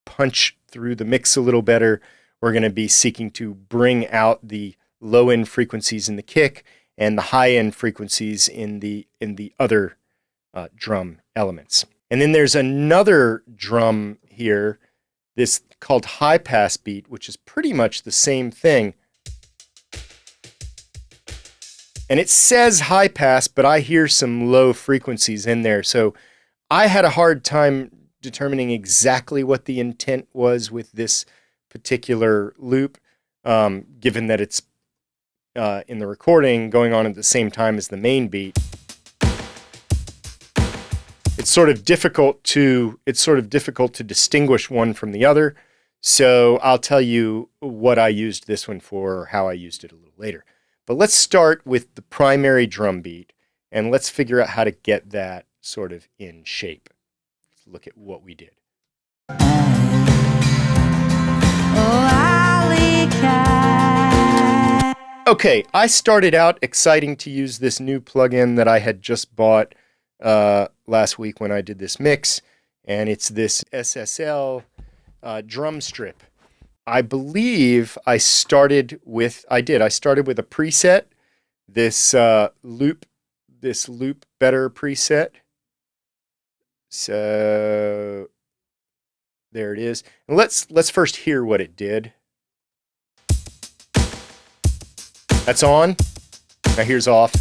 punch through the mix a little better. We're going to be seeking to bring out the low-end frequencies in the kick and the high-end frequencies in the other drum elements. And then there's another drum here, this called high pass beat, which is pretty much the same thing. And it says high pass, but I hear some low frequencies in there. So I had a hard time determining exactly what the intent was with this particular loop, given that it's in the recording going on at the same time as the main beat. It's sort of difficult to distinguish one from the other. So I'll tell you what I used this one for or how I used it a little later. But let's start with the primary drum beat and let's figure out how to get that sort of in shape. Let's look at what we did. Okay, I started out exciting to use this new plugin that I had just bought last week when I did this mix, and it's this SSL drum strip. I believe I started with a preset, this loop better preset. So there it is. And let's first hear what it did. That's on. Now here's off.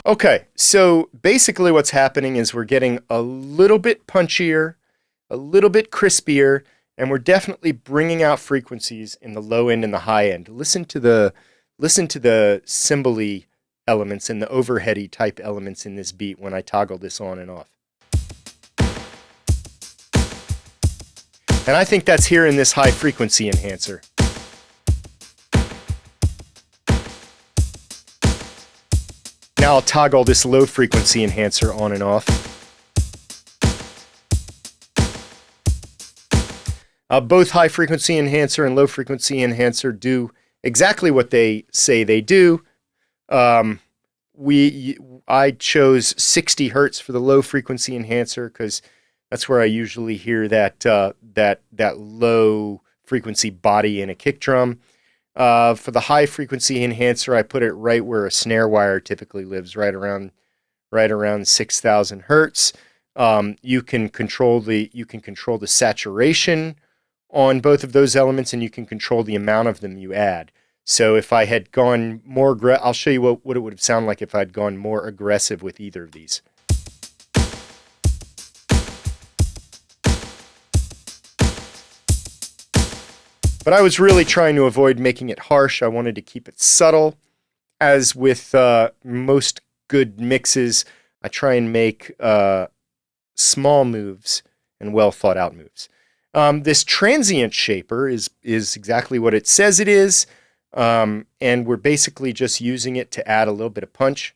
Okay, so basically what's happening is we're getting a little bit punchier, a little bit crispier, and we're definitely bringing out frequencies in the low end and the high end. Listen to the cymbal-y elements and the overheady type elements in this beat when I toggle this on and off. And I think that's here in this high frequency enhancer. Now I'll toggle this low frequency enhancer on and off. Both high frequency enhancer and low frequency enhancer do exactly what they say they do. I chose 60 hertz for the low frequency enhancer because that's where I usually hear that low frequency body in a kick drum. For the high frequency enhancer, I put it right where a snare wire typically lives, right around 6,000 hertz. You can control the saturation on both of those elements, and you can control the amount of them you add. So if I had gone more, I'll show you what it would have sounded like if I'd gone more aggressive with either of these. But I was really trying to avoid making it harsh. I wanted to keep it subtle. As with most good mixes, I try and make small moves and well thought out moves. This Transient Shaper is exactly what it says it is, and we're basically just using it to add a little bit of punch.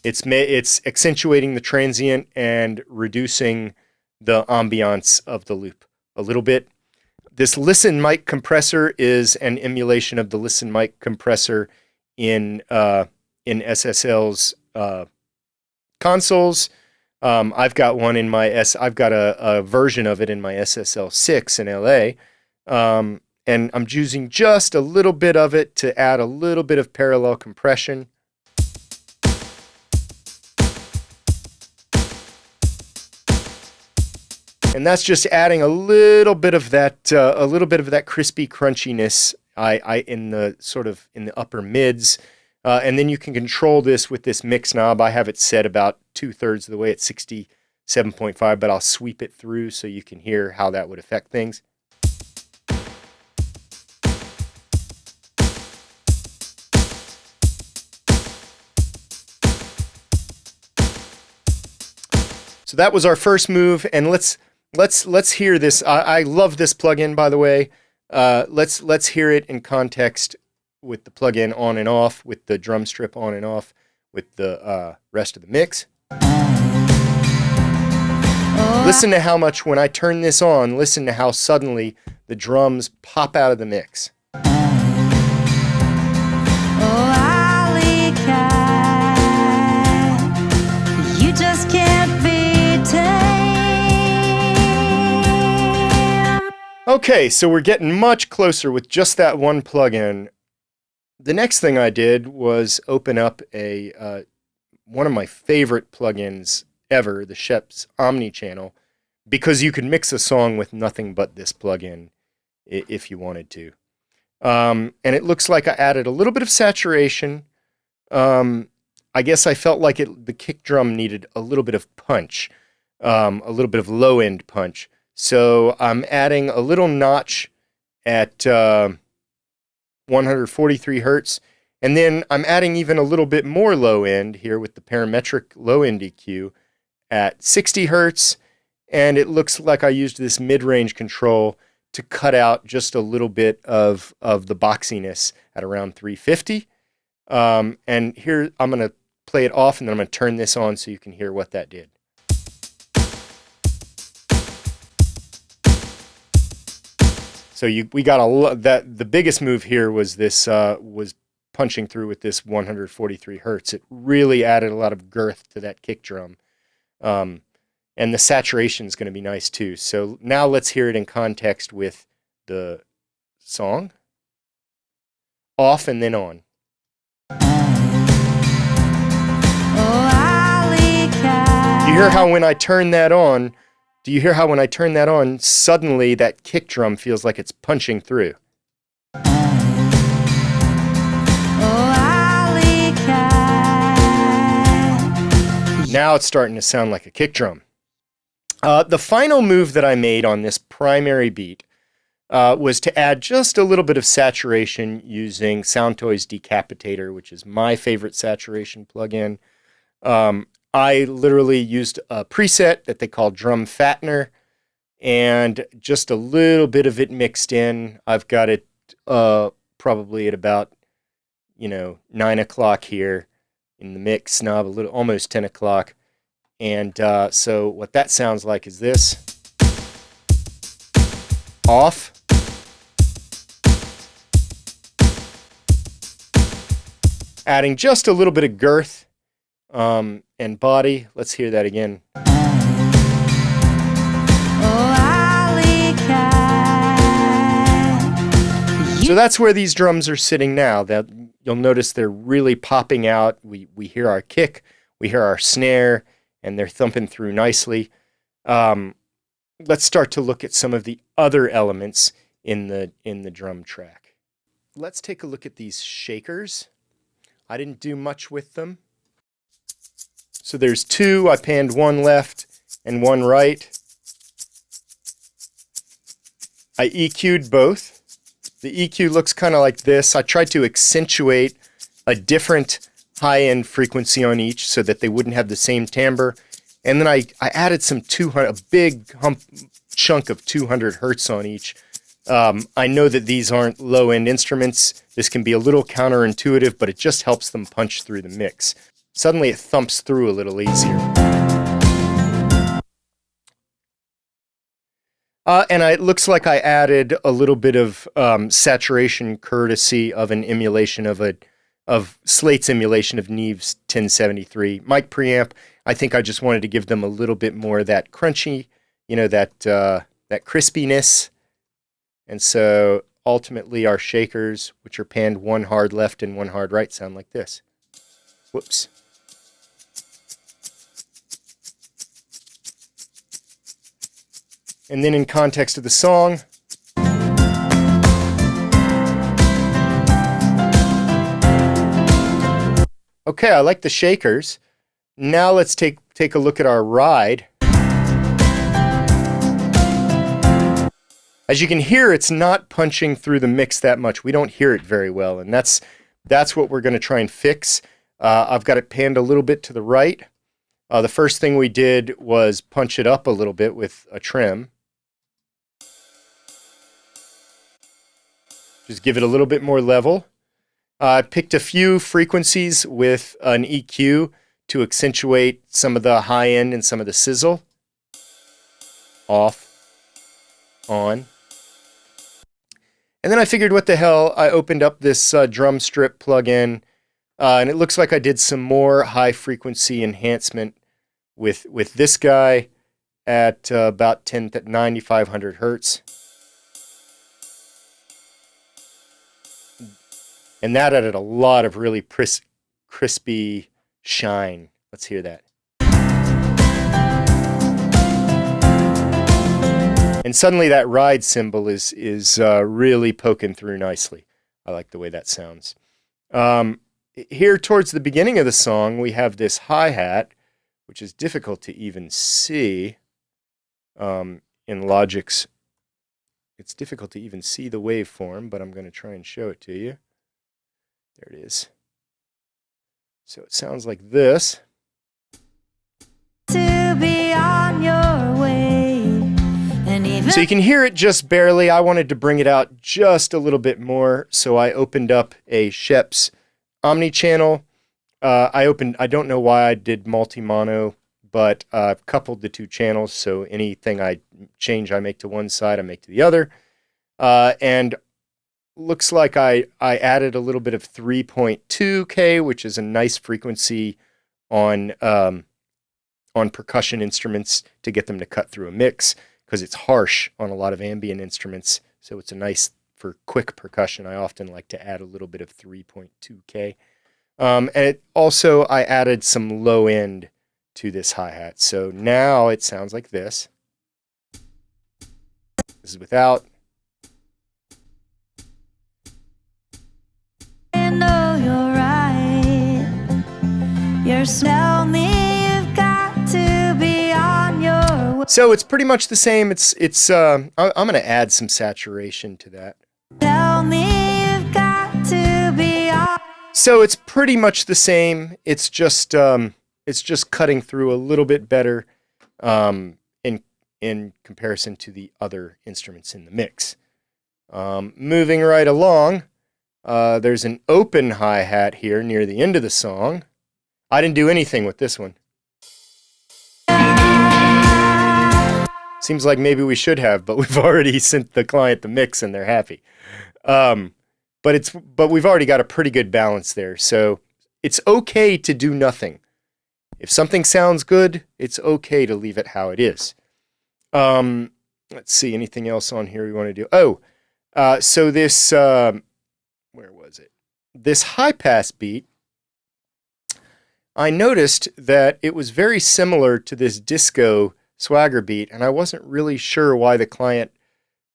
It's accentuating the transient and reducing the ambiance of the loop a little bit. This Listen mic compressor is an emulation of the Listen mic compressor in SSL's consoles. I've got one in my I've got a version of it in my SSL 6 in LA, and I'm using just a little bit of it to add a little bit of parallel compression. And that's just adding a little bit of that crispy crunchiness in the upper mids, and then you can control this with this mix knob. I have it set about 2/3 of the way at 67.5, but I'll sweep it through so you can hear how that would affect things. So that was our first move, and let's hear this. I love this plugin, by the way. Let's hear it in context with the plugin on and off, with the drum strip on and off, with the rest of the mix. Listen to how much, when I turn this on, listen to how suddenly the drums pop out of the mix. Alleycat, you just can't be tamed. Okay, so we're getting much closer with just that one plugin. The next thing I did was open up one of my favorite plugins ever, the Shep's Omni Channel, because you could mix a song with nothing but this plugin if you wanted to. And it looks like I added a little bit of saturation. I guess I felt like the kick drum needed a little bit of punch, a little bit of low-end punch. So I'm adding a little notch at 143 hertz, and then I'm adding even a little bit more low end here with the parametric low end EQ at 60 hertz, and it looks like I used this mid-range control to cut out just a little bit of the boxiness at around 350. And here I'm going to play it off, and then I'm going to turn this on so you can hear what that did. So we got the biggest move here was this was punching through with this 143 hertz. It really added a lot of girth to that kick drum, and the saturation is going to be nice too. So now let's hear it in context with the song. Off and then on. You hear how when I turn that on? Do you hear how when I turn that on, suddenly that kick drum feels like it's punching through? Now it's starting to sound like a kick drum. The final move that I made on this primary beat was to add just a little bit of saturation using Soundtoys Decapitator, which is my favorite saturation plugin. I literally used a preset that they call Drum Fattener, and just a little bit of it mixed in. I've got it probably at about 9 o'clock here in the mix knob, almost 10 o'clock. And so what that sounds like is this. Off. Adding just a little bit of girth and body. Let's hear that again. So that's where these drums are sitting now. You'll notice they're really popping out. We hear our kick, we hear our snare, and they're thumping through nicely. Let's start to look at some of the other elements in the drum track. Let's take a look at these shakers. I didn't do much with them. So there's two. I panned one left and one right. I EQ'd both. The EQ looks kind of like this. I tried to accentuate a different high-end frequency on each so that they wouldn't have the same timbre. And then I added some 200, a big chunk of 200 hertz on each. I know that these aren't low-end instruments. This can be a little counterintuitive, but it just helps them punch through the mix. Suddenly it thumps through a little easier. And it looks like I added a little bit of saturation courtesy of an emulation of Slate's emulation of Neve's 1073 mic preamp. I think I just wanted to give them a little bit more of that crunchy, you know, that crispiness. And so ultimately our shakers, which are panned one hard left and one hard right, sound like this. Whoops. And then in context of the song, okay, I like the shakers. Now let's take a look at our ride. As you can hear, it's not punching through the mix that much. We don't hear it very well, and that's what we're going to try and fix. I've got it panned a little bit to the right. The first thing we did was punch it up a little bit with a trim. Just give it a little bit more level. I picked a few frequencies with an EQ to accentuate some of the high end and some of the sizzle. Off, on. And then I figured, what the hell, I opened up this drum strip plugin, and it looks like I did some more high frequency enhancement with this guy at about 9,500 hertz. And that added a lot of really crispy shine. Let's hear that. And suddenly that ride cymbal is really poking through nicely. I like the way that sounds. Here towards the beginning of the song, we have this hi-hat, which is difficult to even see in Logic's. It's difficult to even see the waveform, but I'm going to try and show it to you. There it is. So it sounds like this. To be on your way, and even so you can hear it just barely. I wanted to bring it out just a little bit more, so I opened up a Schoeps omni-channel. I don't know why I did multi-mono, but I've coupled the two channels, so anything I change I make to one side, I make to the other. And looks like I added a little bit of 3.2K, which is a nice frequency on percussion instruments to get them to cut through a mix, because it's harsh on a lot of ambient instruments. So it's a nice, for quick percussion, I often like to add a little bit of 3.2K. And it also, I added some low end to this hi-hat. So now it sounds like this. This is without. you're right. You're tell me you've got to be on your way. So it's pretty much the same. I'm going to add some saturation to that. Tell me you've got to be on. So it's pretty much the same. It's just cutting through a little bit better in comparison to the other instruments in the mix. Moving right along, there's an open hi-hat here near the end of the song. I didn't do anything with this one. Seems like maybe we should have, but we've already sent the client the mix and they're happy. But we've already got a pretty good balance there, so it's okay to do nothing. If something sounds good, it's okay to leave it how it is. Let's see, anything else on here we want to do? So this, where was it? This high pass beat, I noticed that it was very similar to this disco swagger beat, and I wasn't really sure why the client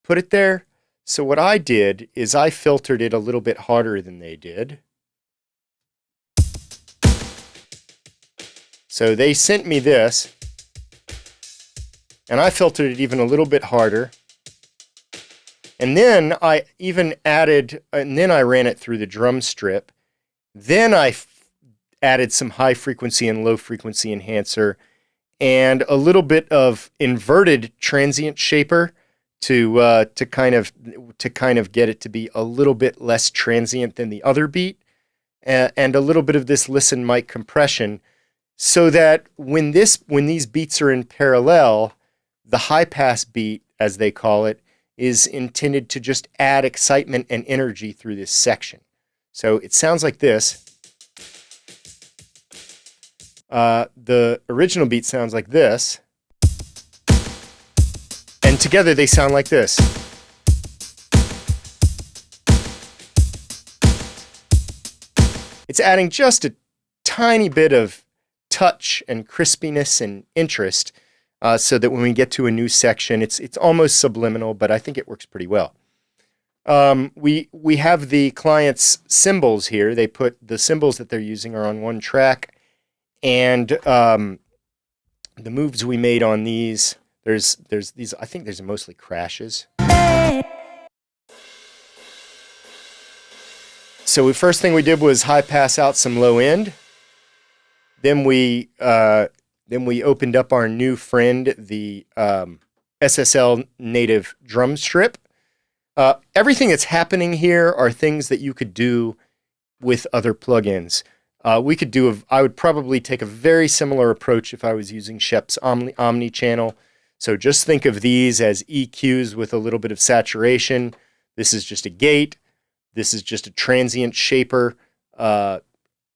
put it there. So what I did is I filtered it a little bit harder than they did. So they sent me this, and I filtered it even a little bit harder. And then I even added, and then I ran it through the drum strip. Then I added some high frequency and low frequency enhancer and a little bit of inverted transient shaper to kind of get it to be a little bit less transient than the other beat, and a little bit of this listen mic compression, so that when these beats are in parallel, the high pass beat, as they call it, is intended to just add excitement and energy through this section. So it sounds like this. The original beat sounds like this. And together they sound like this. It's adding just a tiny bit of touch and crispiness and interest, so that when we get to a new section, it's almost subliminal, but I think it works pretty well. We have the client's cymbals here. They put the cymbals that they're using are on one track, and the moves we made on these, there's these, I think there's mostly crashes. So the first thing we did was high pass out some low end. Then we opened up our new friend, the SSL native drum strip. Everything that's happening here are things that you could do with other plugins. I would probably take a very similar approach if I was using Shep's Omni channel. So just think of these as EQs with a little bit of saturation. This is just a gate. This is just a transient shaper.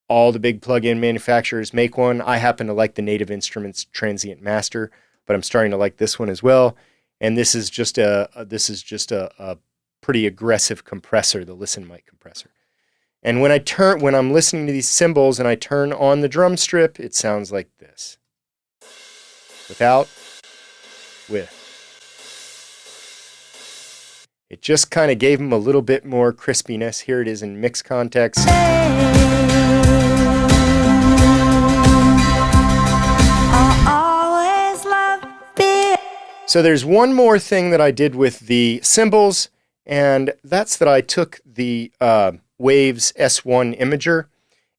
All the big plug-in manufacturers make one. I happen to like the Native Instruments Transient Master, but I'm starting to like this one as well. And this is just a pretty aggressive compressor, the Listen Mic compressor. And when I'm listening to these cymbals and I turn on the drum strip, it sounds like this. Without, with. It just kind of gave them a little bit more crispiness. Here it is in mix context. So there's one more thing that I did with the cymbals, and that's that I took the Waves S1 imager,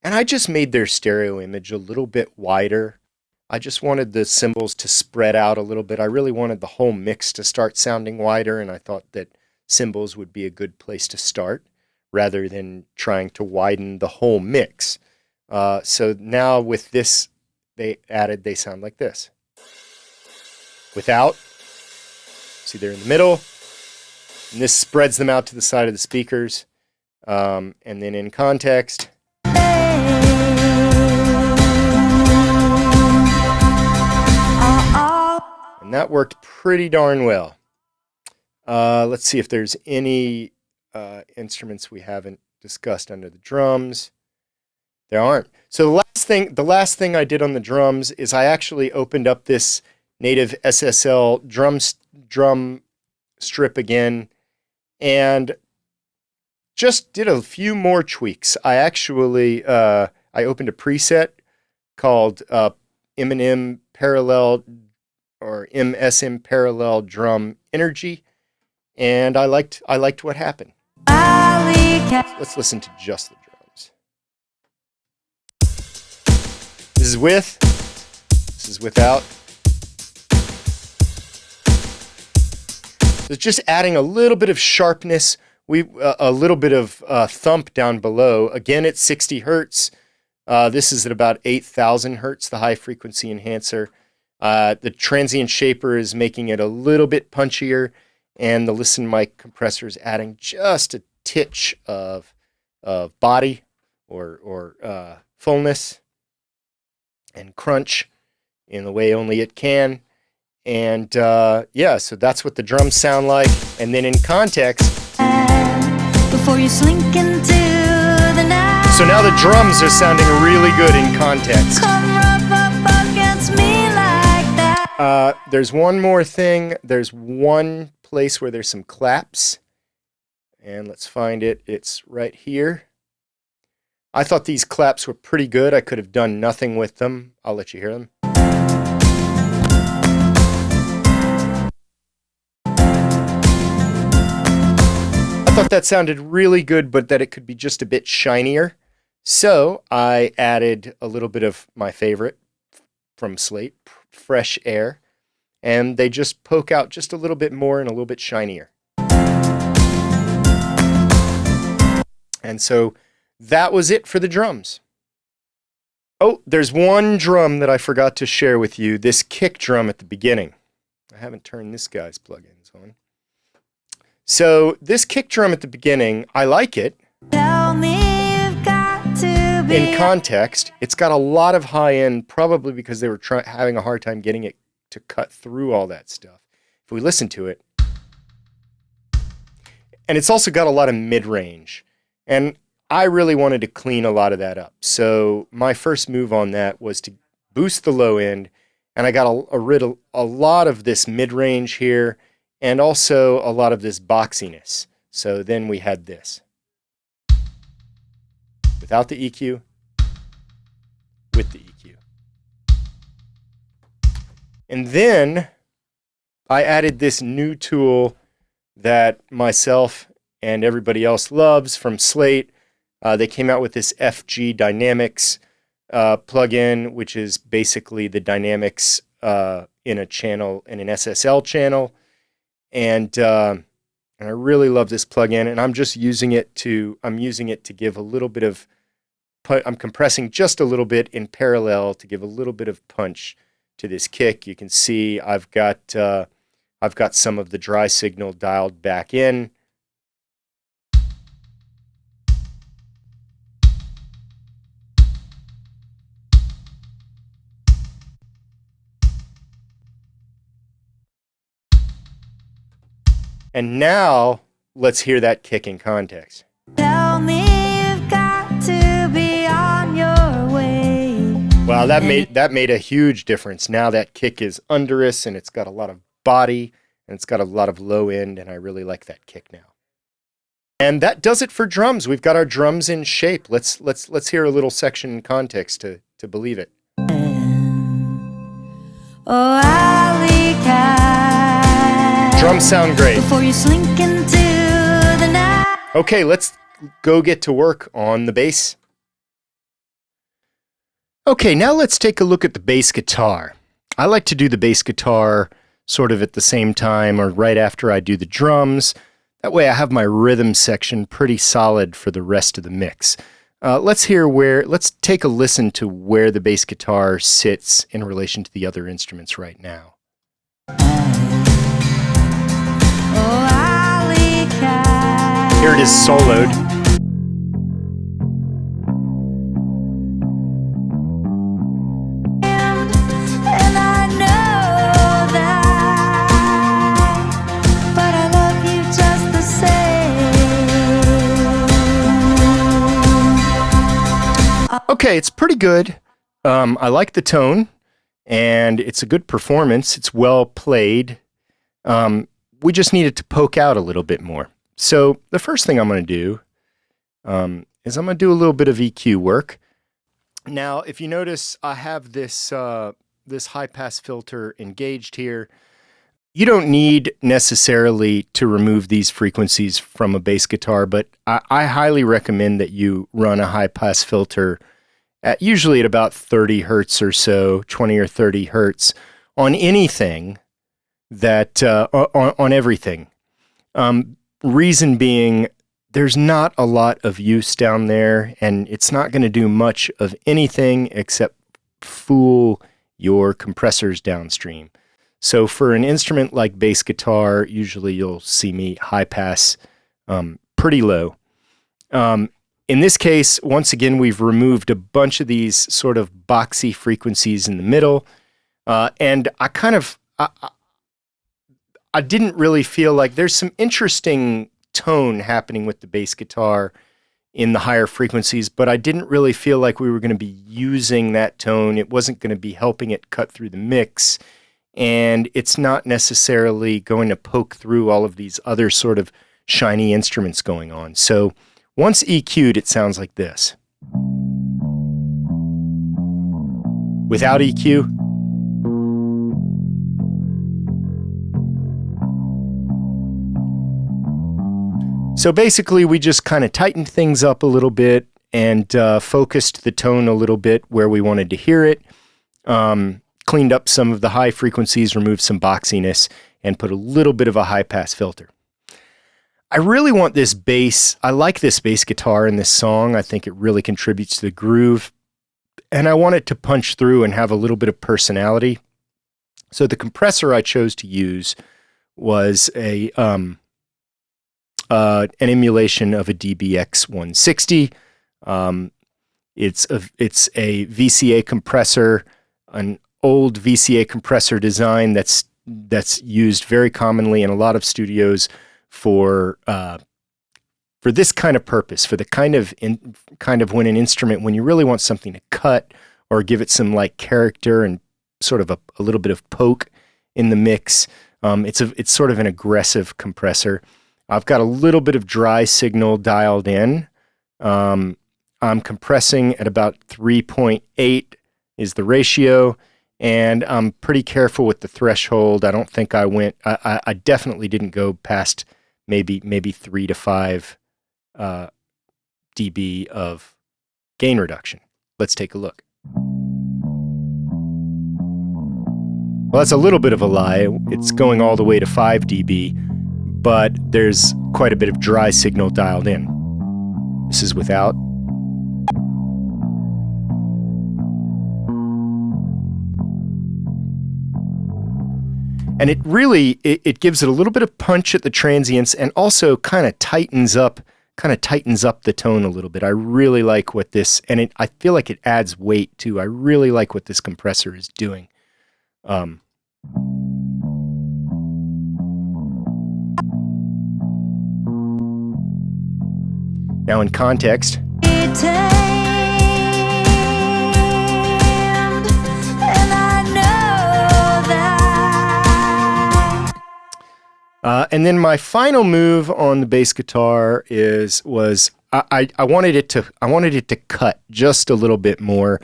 and I just made their stereo image a little bit wider. I just wanted the cymbals to spread out a little bit. I really wanted the whole mix to start sounding wider, and I thought that cymbals would be a good place to start rather than trying to widen the whole mix. So now with this, they sound like this. Without, see they're in the middle, and this spreads them out to the side of the speakers. And then in context, and that worked pretty darn well. Let's see if there's any instruments we haven't discussed under the drums. There aren't. So the last thing I did on the drums is I actually opened up this native SSL drum strip again and just did a few more tweaks. I actually I opened a preset called M&M Parallel or MSM Parallel Drum Energy, and I liked what happened. Let's listen to just the drums. This is with, this is without. It's just adding a little bit of sharpness, a little bit of thump down below. Again, at 60 hertz. This is at about 8,000 hertz, the high frequency enhancer. The Transient Shaper is making it a little bit punchier, and the Listen Mic compressor is adding just a titch of body or fullness and crunch in the way only it can. And yeah, so that's what the drums sound like. And then in context, before you slink into the night, so now the drums are sounding really good in context. come rub up against me like that. There's one more thing. There's one place where there's some claps. And let's find it. It's right here. I thought these claps were pretty good. I could have done nothing with them. I'll let you hear them. thought that sounded really good, but that it could be just a bit shinier. So I added a little bit of my favorite from Slate, Fresh Air, and they just poke out just a little bit more and a little bit shinier. And so that was it for the drums. Oh, there's one drum that I forgot to share with you, this kick drum at the beginning. I haven't turned this guy's plugins on. So this kick drum at the beginning, I like it. Tell me you've got to be In context, it's got a lot of high end, probably because they were having a hard time getting it to cut through all that stuff. If we listen to it, and it's also got a lot of mid-range, and I really wanted to clean a lot of that up. So my first move on that was to boost the low end, and I got a lot of this mid-range here, and also a lot of this boxiness. So then we had this. Without the EQ, with the EQ. And then I added this new tool that myself and everybody else loves from Slate. They came out with this FG Dynamics plugin, which is basically the dynamics in a channel, in an SSL channel. And I really love this plugin, and I'm just using it to give a little bit of, I'm compressing just a little bit in parallel to give a little bit of punch to this kick. You can see I've got some of the dry signal dialed back in. And now let's hear that kick in context. Tell me you've got to be on your way. Wow, that made a huge difference. Now that kick is under us, and it's got a lot of body, and it's got a lot of low end, and I really like that kick now. And that does it for drums. We've got our drums in shape. Let's hear a little section in context to believe it. Oh, Alleycat. Drums sound great. Before you slink into the night. Okay, let's go get to work on the bass. Okay, now let's take a look at the bass guitar. I like to do the bass guitar sort of at the same time or right after I do the drums. That way I have my rhythm section pretty solid for the rest of the mix. Let's take a listen to where the bass guitar sits in relation to the other instruments right now. Here it is soloed. Okay, it's pretty good. I like the tone, and it's a good performance. It's well played. We just need it to poke out a little bit more. So the first thing I'm going to do is I'm going to do a little bit of EQ work. Now, if you notice, I have this high-pass filter engaged here. You don't need necessarily to remove these frequencies from a bass guitar, but I highly recommend that you run a high-pass filter usually at about 30 hertz or so, 20 or 30 hertz, on anything that, on everything. Reason being, there's not a lot of use down there, and it's not going to do much of anything except fool your compressors downstream. So for an instrument like bass guitar, usually you'll see me high pass pretty low. In this case, once again, we've removed a bunch of these sort of boxy frequencies in the middle, and I didn't really feel like there's some interesting tone happening with the bass guitar in the higher frequencies, but I didn't really feel like we were going to be using that tone. It wasn't going to be helping it cut through the mix, and it's not necessarily going to poke through all of these other sort of shiny instruments going on. So once EQ'd, it sounds like this. Without EQ, So basically, we just kind of tightened things up a little bit and focused the tone a little bit where we wanted to hear it. Cleaned up some of the high frequencies, removed some boxiness, and put a little bit of a high-pass filter. I really want this bass. I like this bass guitar in this song. I think it really contributes to the groove. And I want it to punch through and have a little bit of personality. So the compressor I chose to use was an emulation of a DBX 160. It's a VCA compressor, an old VCA compressor design that's used very commonly in a lot of studios for this kind of purpose, for the kind of when an instrument, when you really want something to cut or give it some like character and sort of a little bit of poke in the mix. It's sort of an aggressive compressor. I've got a little bit of dry signal dialed in. I'm compressing at about 3.8 is the ratio, and I'm pretty careful with the threshold. I don't think I definitely didn't go past maybe 3 to 5 dB of gain reduction. Let's take a look. Well, that's a little bit of a lie. It's going all the way to 5 dB, but there's quite a bit of dry signal dialed in. This is without. And it really, it gives it a little bit of punch at the transients and also kind of tightens up the tone a little bit. I really like what this, and I feel like it adds weight too. I really like what this compressor is doing. Now in context. And then my final move on the bass guitar was I wanted it to cut just a little bit more.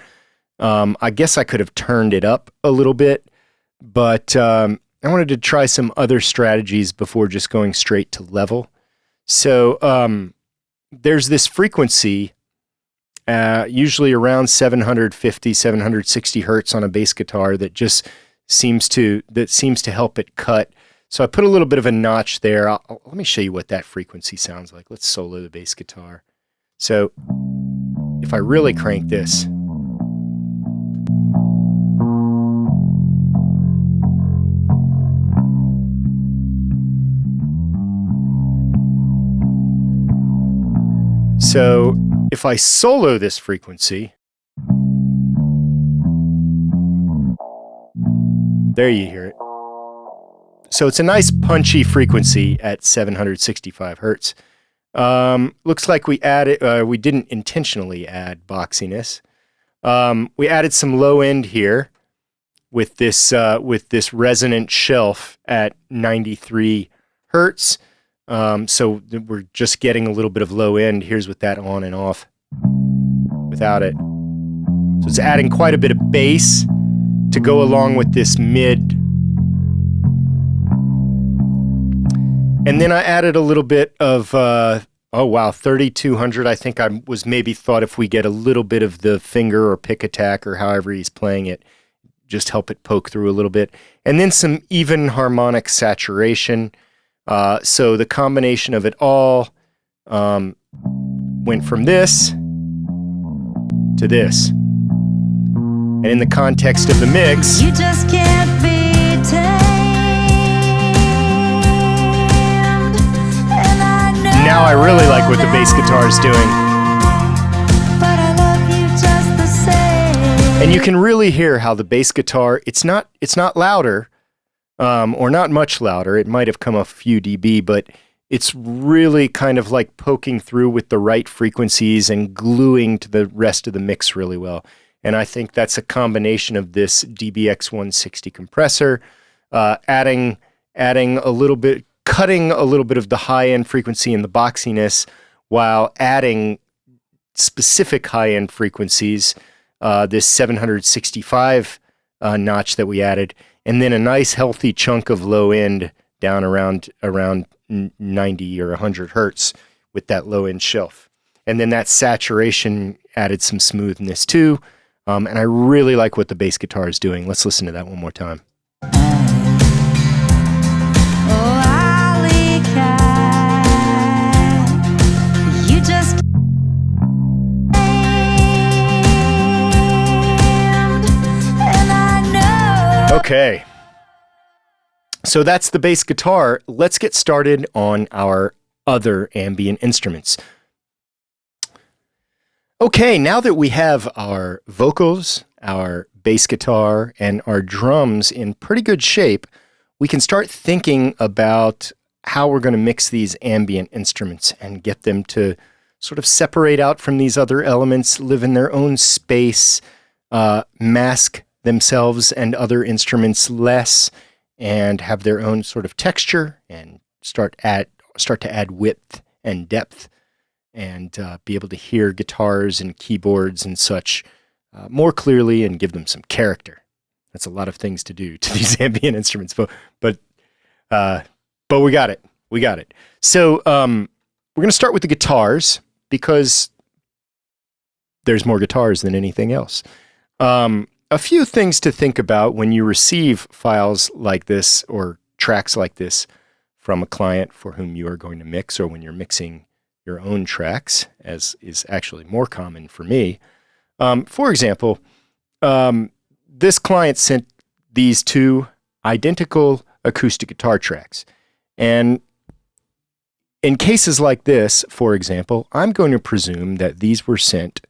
I guess I could have turned it up a little bit, but I wanted to try some other strategies before just going straight to level. So there's this frequency, usually around 750, 760 hertz on a bass guitar that just seems to help it cut. So I put a little bit of a notch there. Let me show you what that frequency sounds like. Let's solo the bass guitar. So if I really crank this, so if I solo this frequency, there you hear it. So it's a nice punchy frequency at 765 hertz. Looks like we didn't intentionally add boxiness. We added some low end here with this resonant shelf at 93 hertz. So we're just getting a little bit of low end. Here's with that on and off without it. So it's adding quite a bit of bass to go along with this mid. And then I added a little bit of, 3200. I think I was maybe thought if we get a little bit of the finger or pick attack or however he's playing it, just help it poke through a little bit. And then some even harmonic saturation. So the combination of it all went from this to this. And in the context of the mix, You just can't be tamed. And I know now I really like what the bass guitar is doing. but I love you just the same. And you can really hear how the bass guitar, it's not louder, or not much louder. It might have come a few dB, but it's really kind of like poking through with the right frequencies and gluing to the rest of the mix really well. And I think that's a combination of this DBX 160 compressor, adding a little bit, cutting a little bit of the high-end frequency and the boxiness while adding specific high-end frequencies, this 765 notch that we added, and then a nice healthy chunk of low end down around 90 or 100 hertz with that low end shelf. And then that saturation added some smoothness too. And I really like what the bass guitar is doing. Let's listen to that one more time. Oh, Alleycat, you just and I know. Okay. So that's the bass guitar. Let's get started on our other ambient instruments. Okay, now that we have our vocals, our bass guitar, and our drums in pretty good shape, we can start thinking about how we're going to mix these ambient instruments and get them to sort of separate out from these other elements, live in their own space, mask themselves and other instruments less, and have their own sort of texture and start to add width and depth, and be able to hear guitars and keyboards and such more clearly and give them some character. That's a lot of things to do to these ambient instruments, but we got it. We got it. So we're going to start with the guitars because there's more guitars than anything else. A few things to think about when you receive files like this or tracks like this from a client for whom you are going to mix, or when you're mixing your own tracks, as is actually more common for me. For example, this client sent these two identical acoustic guitar tracks. And in cases like this, for example, I'm going to presume that these were sent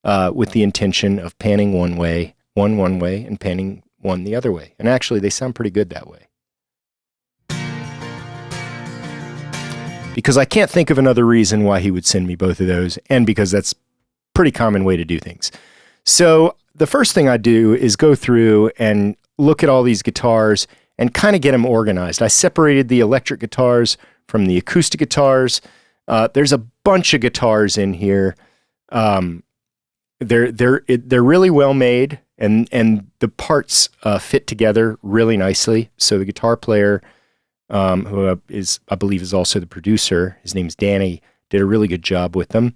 with the intention of panning one way, and panning one the other way. And actually, they sound pretty good that way. Because I can't think of another reason why he would send me both of those, and because that's a pretty common way to do things. So the first thing I do is go through and look at all these guitars and kind of get them organized. I separated the electric guitars from the acoustic guitars. There's a bunch of guitars in here. They're really well made, and the parts fit together really nicely. So the guitar player, who is, I believe, is also the producer, his name's Danny, did a really good job with them.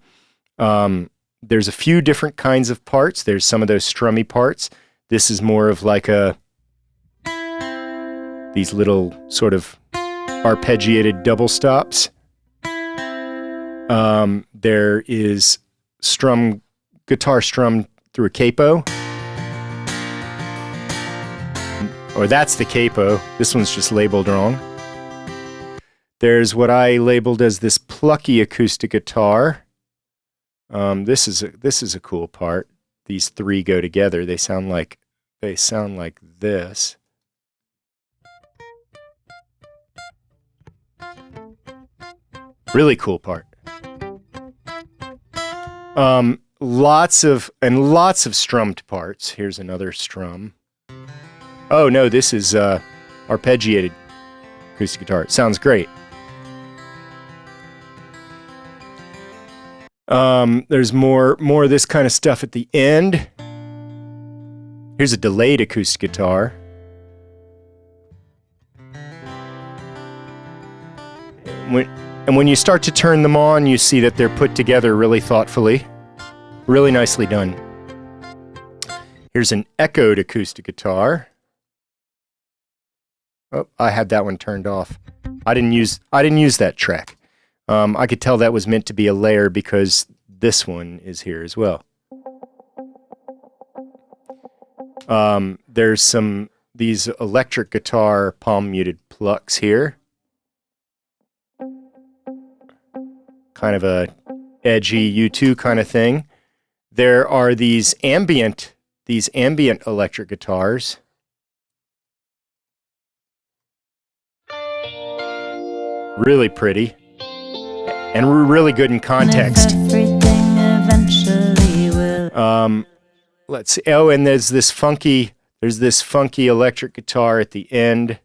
There's a few different kinds of parts. There's some of those strummy parts. This is more of like these little sort of arpeggiated double stops. There is guitar strum through a capo. Or that's the capo. This one's just labeled wrong. There's what I labeled as this plucky acoustic guitar. This is a cool part. These three go together. They sound like this. Really cool part. Lots of strummed parts. Here's another strum. Oh no, this is arpeggiated acoustic guitar. It sounds great. There's more of this kind of stuff at the end. Here's a delayed acoustic guitar. When you start to turn them on, you see that they're put together really thoughtfully. Really nicely done. Here's an echoed acoustic guitar. Oh, I had that one turned off. I didn't use that track. I could tell that was meant to be a layer because this one is here as well. There's these electric guitar palm muted plucks here. Kind of a edgy U2 kind of thing. There are these ambient electric guitars. Really pretty. And really good in context. Let's see. Oh, and there's this funky electric guitar at the end.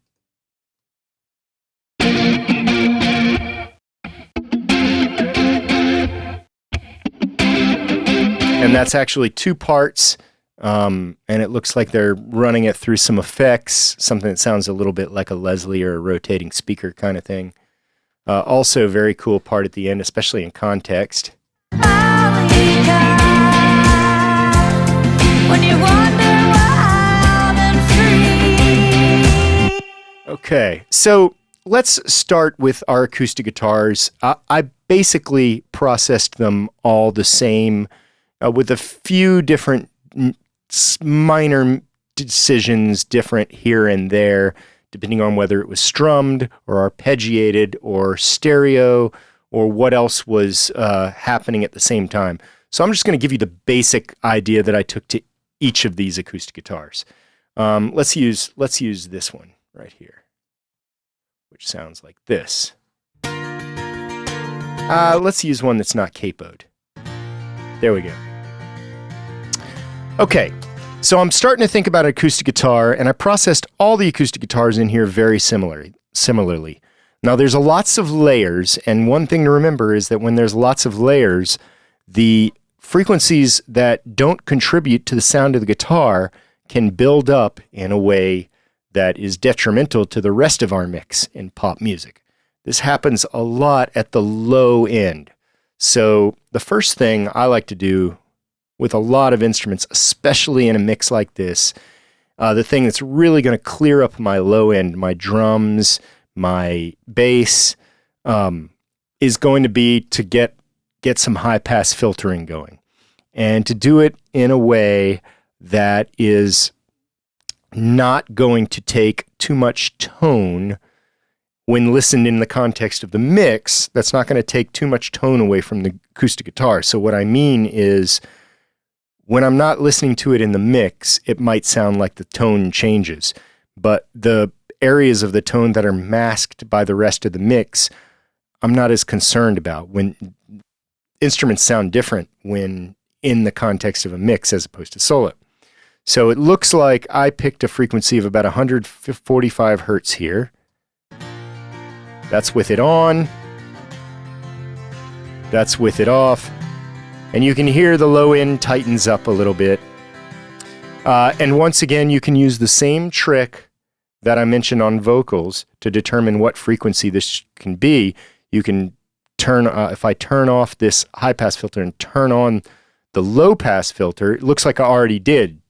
And that's actually two parts, and it looks like they're running it through some effects, something that sounds a little bit like a Leslie or a rotating speaker kind of thing. Also very cool part at the end, especially in context. Alleycat, when you wander wild and free. Okay, so let's start with our acoustic guitars. I basically processed them all the same with a few different minor decisions different here and there, depending on whether it was strummed or arpeggiated or stereo or what else was happening at the same time. So I'm just going to give you the basic idea that I took to each of these acoustic guitars. Let's use this one right here, which sounds like this. Let's use one that's not capoed. There we go. Okay. So I'm starting to think about an acoustic guitar, and I processed all the acoustic guitars in here very similarly. Now there's lots of layers, and one thing to remember is that when there's lots of layers, the frequencies that don't contribute to the sound of the guitar can build up in a way that is detrimental to the rest of our mix in pop music. This happens a lot at the low end. So the first thing I like to do with a lot of instruments, especially in a mix like this, the thing that's really going to clear up my low end, my drums, my bass, is going to be to get some high pass filtering going, and to do it in a way that is not going to take too much tone when listened in the context of the mix. That's not going to take too much tone away from the acoustic guitar. So what I mean is, when I'm not listening to it in the mix, it might sound like the tone changes, but the areas of the tone that are masked by the rest of the mix, I'm not as concerned about. When instruments sound different when in the context of a mix as opposed to solo. So it looks like I picked a frequency of about 145 hertz here. That's with it on. That's with it off. And you can hear the low end tightens up a little bit. And once again, you can use the same trick that I mentioned on vocals to determine what frequency this can be. You can turn, if I turn off this high pass filter and turn on the low pass filter, it looks like I already did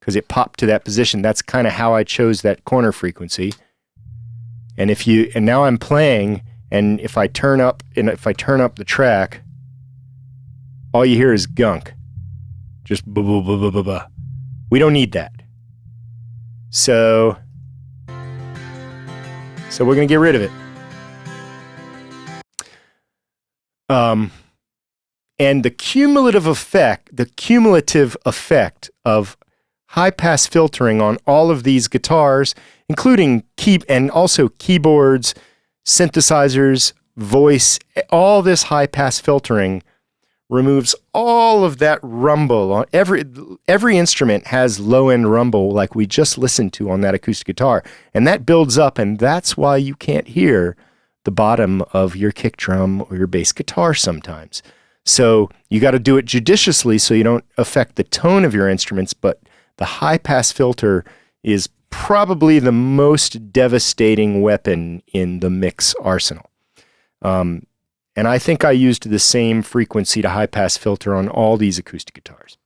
because it popped to that position. That's kind of how I chose that corner frequency. And now I'm playing, and if I turn up the track, all you hear is gunk. Just blah, blah, blah, blah, blah, blah. We don't need that. So we're going to get rid of it. And the cumulative effect of high pass filtering on all of these guitars, including and also keyboards, synthesizers, voice, all this high pass filtering removes all of that rumble. Every instrument has low-end rumble like we just listened to on that acoustic guitar. And that builds up, and that's why you can't hear the bottom of your kick drum or your bass guitar sometimes. So you got to do it judiciously so you don't affect the tone of your instruments, but the high-pass filter is probably the most devastating weapon in the mix arsenal. And I think I used the same frequency to high-pass filter on all these acoustic guitars.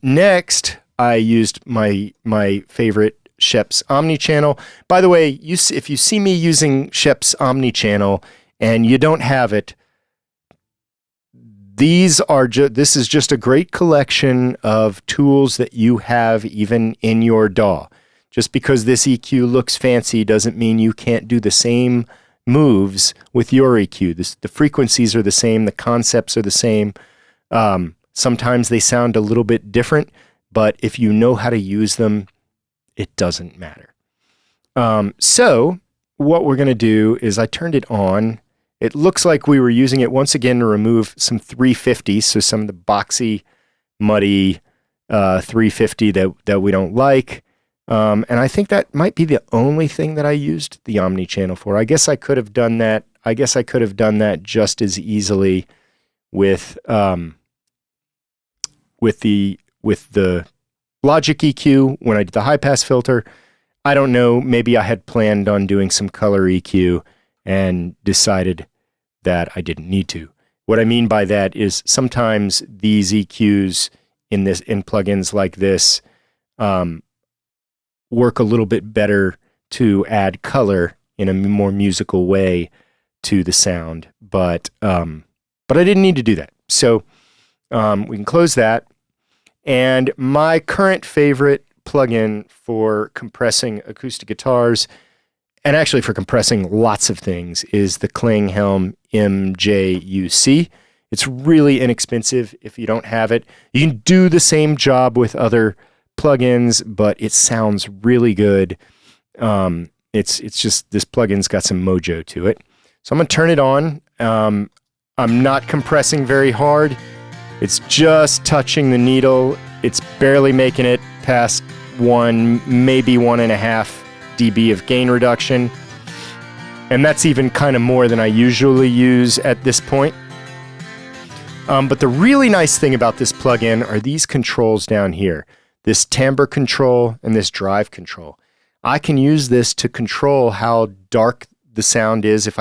Next, I used my favorite Schoeps Omnichannel. By the way, if you see me using Schoeps Omnichannel and you don't have it, this is just a great collection of tools that you have even in your DAW. Just because this EQ looks fancy doesn't mean you can't do the same moves with your EQ. The frequencies are the same, the concepts are the same. Sometimes they sound a little bit different, but if you know how to use them, it doesn't matter. So what we're going to do is I turned it on. It looks like we were using it once again to remove some 350s, so some of the boxy, muddy 350 that we don't like. And I think that might be the only thing that I used the Omnichannel for. I guess I could have done that. I guess I could have done that just as easily with the Logic EQ when I did the high pass filter. I don't know. Maybe I had planned on doing some color EQ and decided that I didn't need to. What I mean by that is sometimes these EQs in plugins like this work a little bit better to add color in a more musical way to the sound, but I didn't need to do that. So we can close that. And my current favorite plugin for compressing acoustic guitars, and actually for compressing lots of things, is the Klanghelm MJUC. It's really inexpensive if you don't have it. You can do the same job with other plugins, but it sounds really good. It's just, this plugin's got some mojo to it. So I'm going to turn it on. I'm not compressing very hard. It's just touching the needle. It's barely making it past 1, maybe 1.5 dB of gain reduction. And that's even kind of more than I usually use at this point. But the really nice thing about this plugin are these controls down here. This timbre control and this drive control. I can use this to control how dark the sound is. If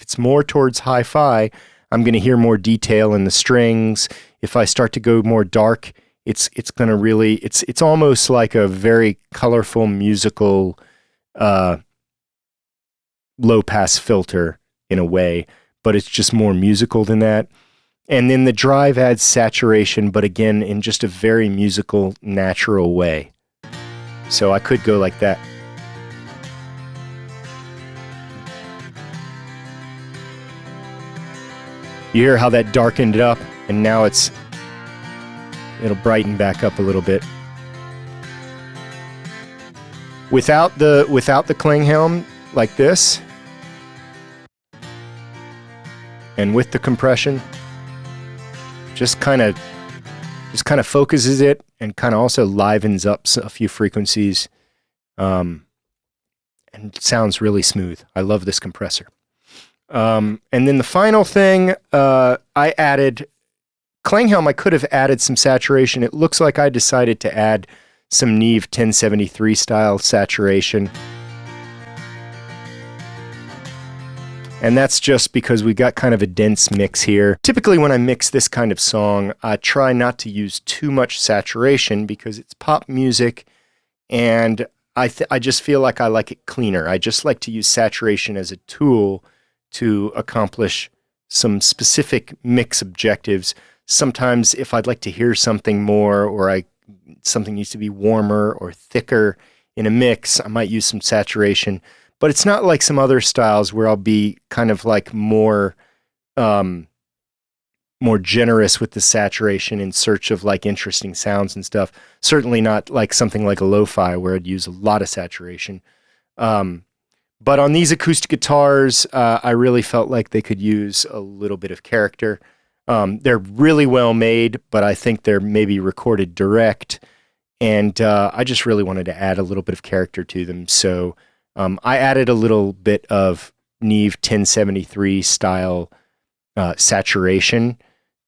it's more towards hi-fi, I'm going to hear more detail in the strings. If I start to go more dark, it's going to really, it's almost like a very colorful musical low-pass filter in a way, but it's just more musical than that. And then the drive adds saturation, but again, in just a very musical, natural way. So I could go like that. You hear how that darkened up, and now it'll brighten back up a little bit. Without the Klanghelm like this, and with the compression, just kind of focuses it and kind of also livens up a few frequencies, and it sounds really smooth. I love this compressor. And then the final thing, I added Klanghelm. I could have added some saturation. It looks like I decided to add some Neve 1073 style saturation. And that's just because we got kind of a dense mix here. Typically when I mix this kind of song, I try not to use too much saturation because it's pop music, and I just feel like I like it cleaner. I just like to use saturation as a tool to accomplish some specific mix objectives. Sometimes if I'd like to hear something more, or something needs to be warmer or thicker in a mix, I might use some saturation. But it's not like some other styles where I'll be kind of like more generous with the saturation in search of like interesting sounds and stuff. Certainly not like something like a lo-fi where I'd use a lot of saturation. But on these acoustic guitars, I really felt like they could use a little bit of character. They're really well made, but I think they're maybe recorded direct. And I just really wanted to add a little bit of character to them. So I added a little bit of Neve 1073 style saturation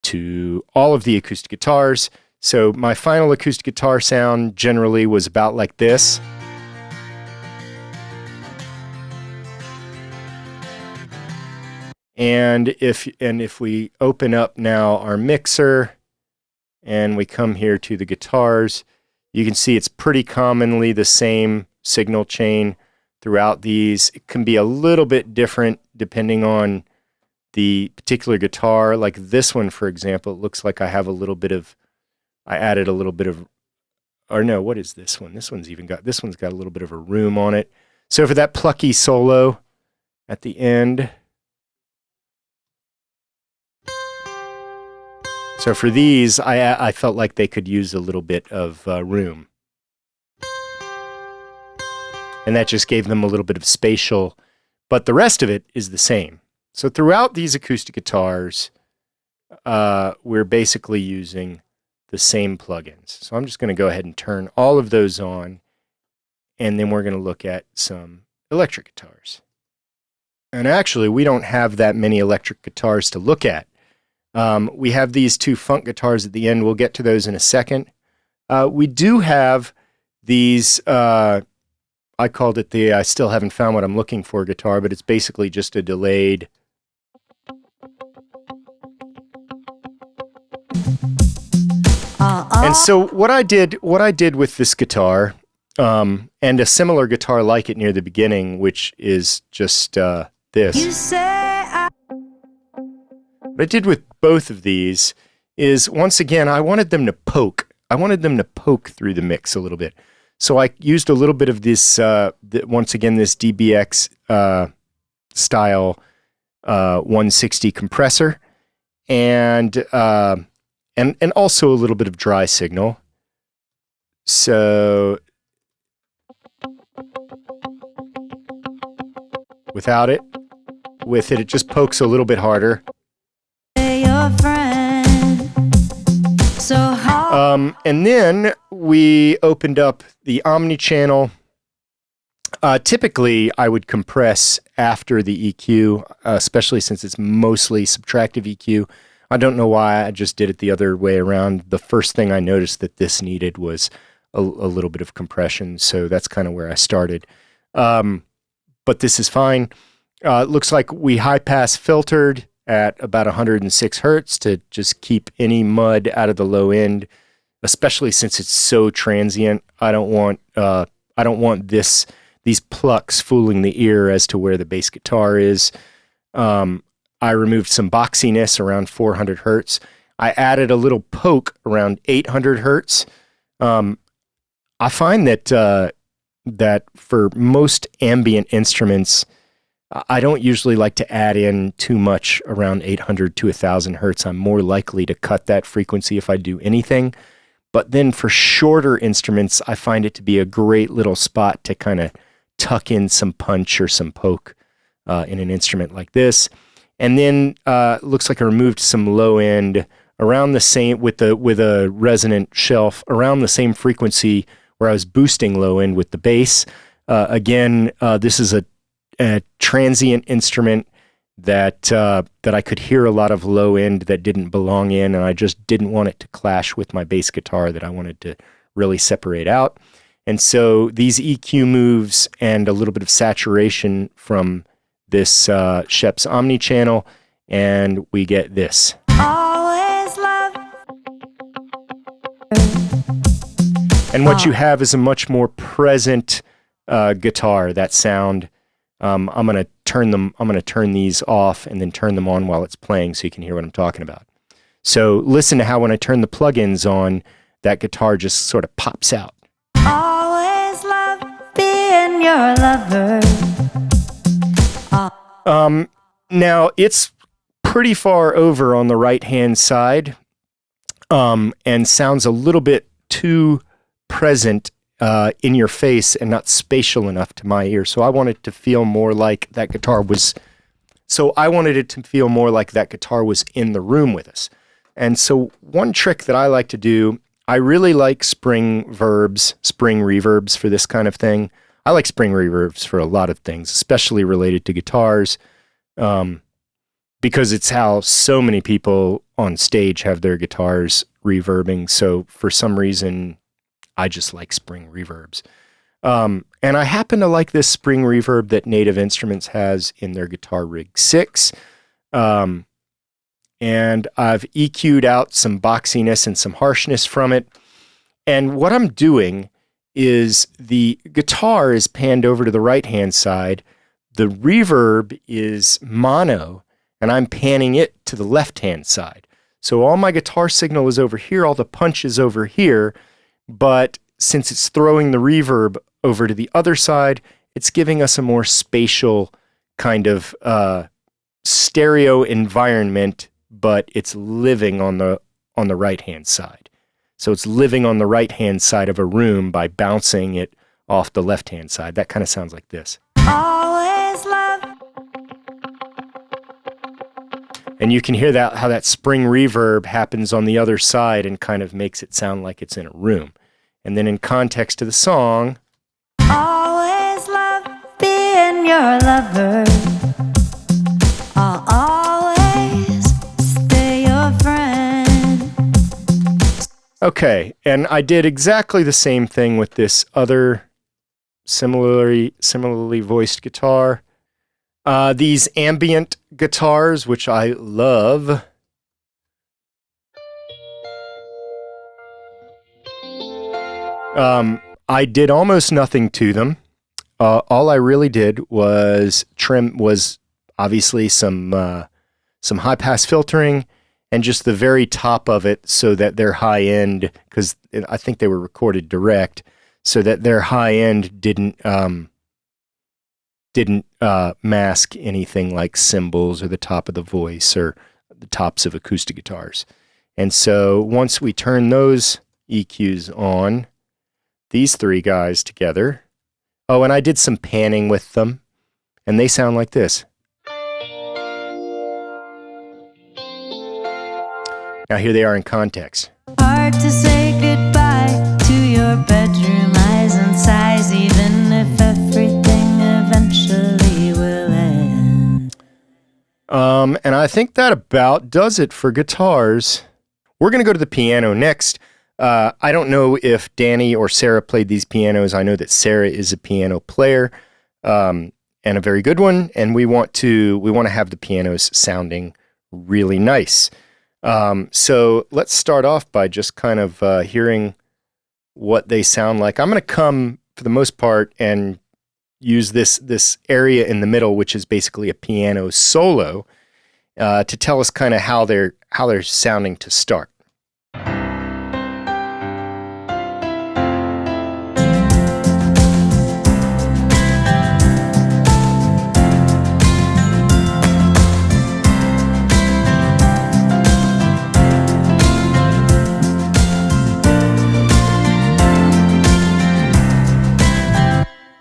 to all of the acoustic guitars. So my final acoustic guitar sound generally was about like this. And if we open up now our mixer and we come here to the guitars, you can see it's pretty commonly the same signal chain throughout these. It can be a little bit different depending on the particular guitar. Like this one, for example, it looks like I added a little bit of, or no, what is this one? This one's got a little bit of a room on it. So for that plucky solo at the end, so for these, I felt like they could use a little bit of room. And that just gave them a little bit of spatial, but the rest of it is the same. So throughout these acoustic guitars, we're basically using the same plugins. So I'm just going to go ahead and turn all of those on, and then we're going to look at some electric guitars. And actually, we don't have that many electric guitars to look at. We have these two funk guitars at the end. We'll get to those in a second. We do have these I called it the I still haven't found what I'm looking for guitar, but it's basically just a delayed. And so what I did with this guitar, and a similar guitar like it near the beginning, which is just this. What I did with both of these is, once again, I wanted them to poke. I wanted them to poke through the mix a little bit. So I used a little bit of this, once again, this DBX style 160 compressor, and also a little bit of dry signal. So without it, with it, it just pokes a little bit harder. And then we opened up the Omni channel. Typically, I would compress after the EQ, especially since it's mostly subtractive EQ. I don't know why, I just did it the other way around. The first thing I noticed that this needed was a little bit of compression, so that's kind of where I started. But this is fine. It looks like we high-pass filtered at about 106 hertz to just keep any mud out of the low end, especially since it's so transient. I don't want these plucks fooling the ear as to where the bass guitar is. I removed some boxiness around 400 hertz. I added a little poke around 800 hertz. I find that for most ambient instruments, I don't usually like to add in too much around 800 to 1000 hertz. I'm more likely to cut that frequency if I do anything. But then for shorter instruments, I find it to be a great little spot to kind of tuck in some punch or some poke in an instrument like this. And then looks like I removed some low end around the same, with a resonant shelf around the same frequency where I was boosting low end with the bass. Again, this is a transient instrument that I could hear a lot of low end that didn't belong in, and I just didn't want it to clash with my bass guitar that I wanted to really separate out. And so these EQ moves and a little bit of saturation from this Shep's Omni channel, and we get this. Always love. And what you have is a much more present guitar, that sound. I'm gonna turn these off and then turn them on while it's playing so you can hear what I'm talking about. So listen to how when I turn the plugins on, that guitar just sort of pops out. Always love being your lover. Now it's pretty far over on the right-hand side, and sounds a little bit too present in your face and not spatial enough to my ear. So I wanted it to feel more like that guitar was in the room with us. And so one trick that I like to do, I really like spring reverbs for this kind of thing. I like spring reverbs for a lot of things, especially related to guitars, because it's how so many people on stage have their guitars reverbing. So for some reason, I just like spring reverbs. And I happen to like this spring reverb that Native Instruments has in their Guitar Rig 6. And I've EQ'd out some boxiness and some harshness from it. And what I'm doing is the guitar is panned over to the right-hand side. The reverb is mono, and I'm panning it to the left-hand side. So all my guitar signal is over here, all the punch is over here, but since it's throwing the reverb over to the other side, it's giving us a more spatial kind of stereo environment, but it's living on the right-hand side. So it's living on the right-hand side of a room by bouncing it off the left-hand side. That kind of sounds like this. Always love. And you can hear that how that spring reverb happens on the other side and kind of makes it sound like it's in a room. And then in context to the song, Always love being your lover. I'll always stay your friend. okay, and I did exactly the same thing with this other similarly voiced guitar. These ambient guitars, which I love. I did almost nothing to them. All I really did was obviously some high pass filtering and just the very top of it so that they're high end, because I think they were recorded direct, so that their high end didn't mask anything like cymbals or the top of the voice or the tops of acoustic guitars. And so once we turn those EQs on, these three guys together. Oh, and I did some panning with them, and they sound like this. Now here they are in context. Hard to say goodbye to your bedroom eyes and sighs, even if everything eventually will end. And I think that about does it for guitars. We're going to go to the piano next. I don't know if Danny or Sarah played these pianos. I know that Sarah is a piano player, and a very good one. And we want to have the pianos sounding really nice. So let's start off by just kind of hearing what they sound like. I'm going to come, for the most part, and use this area in the middle, which is basically a piano solo, to tell us kind of how they're sounding to start.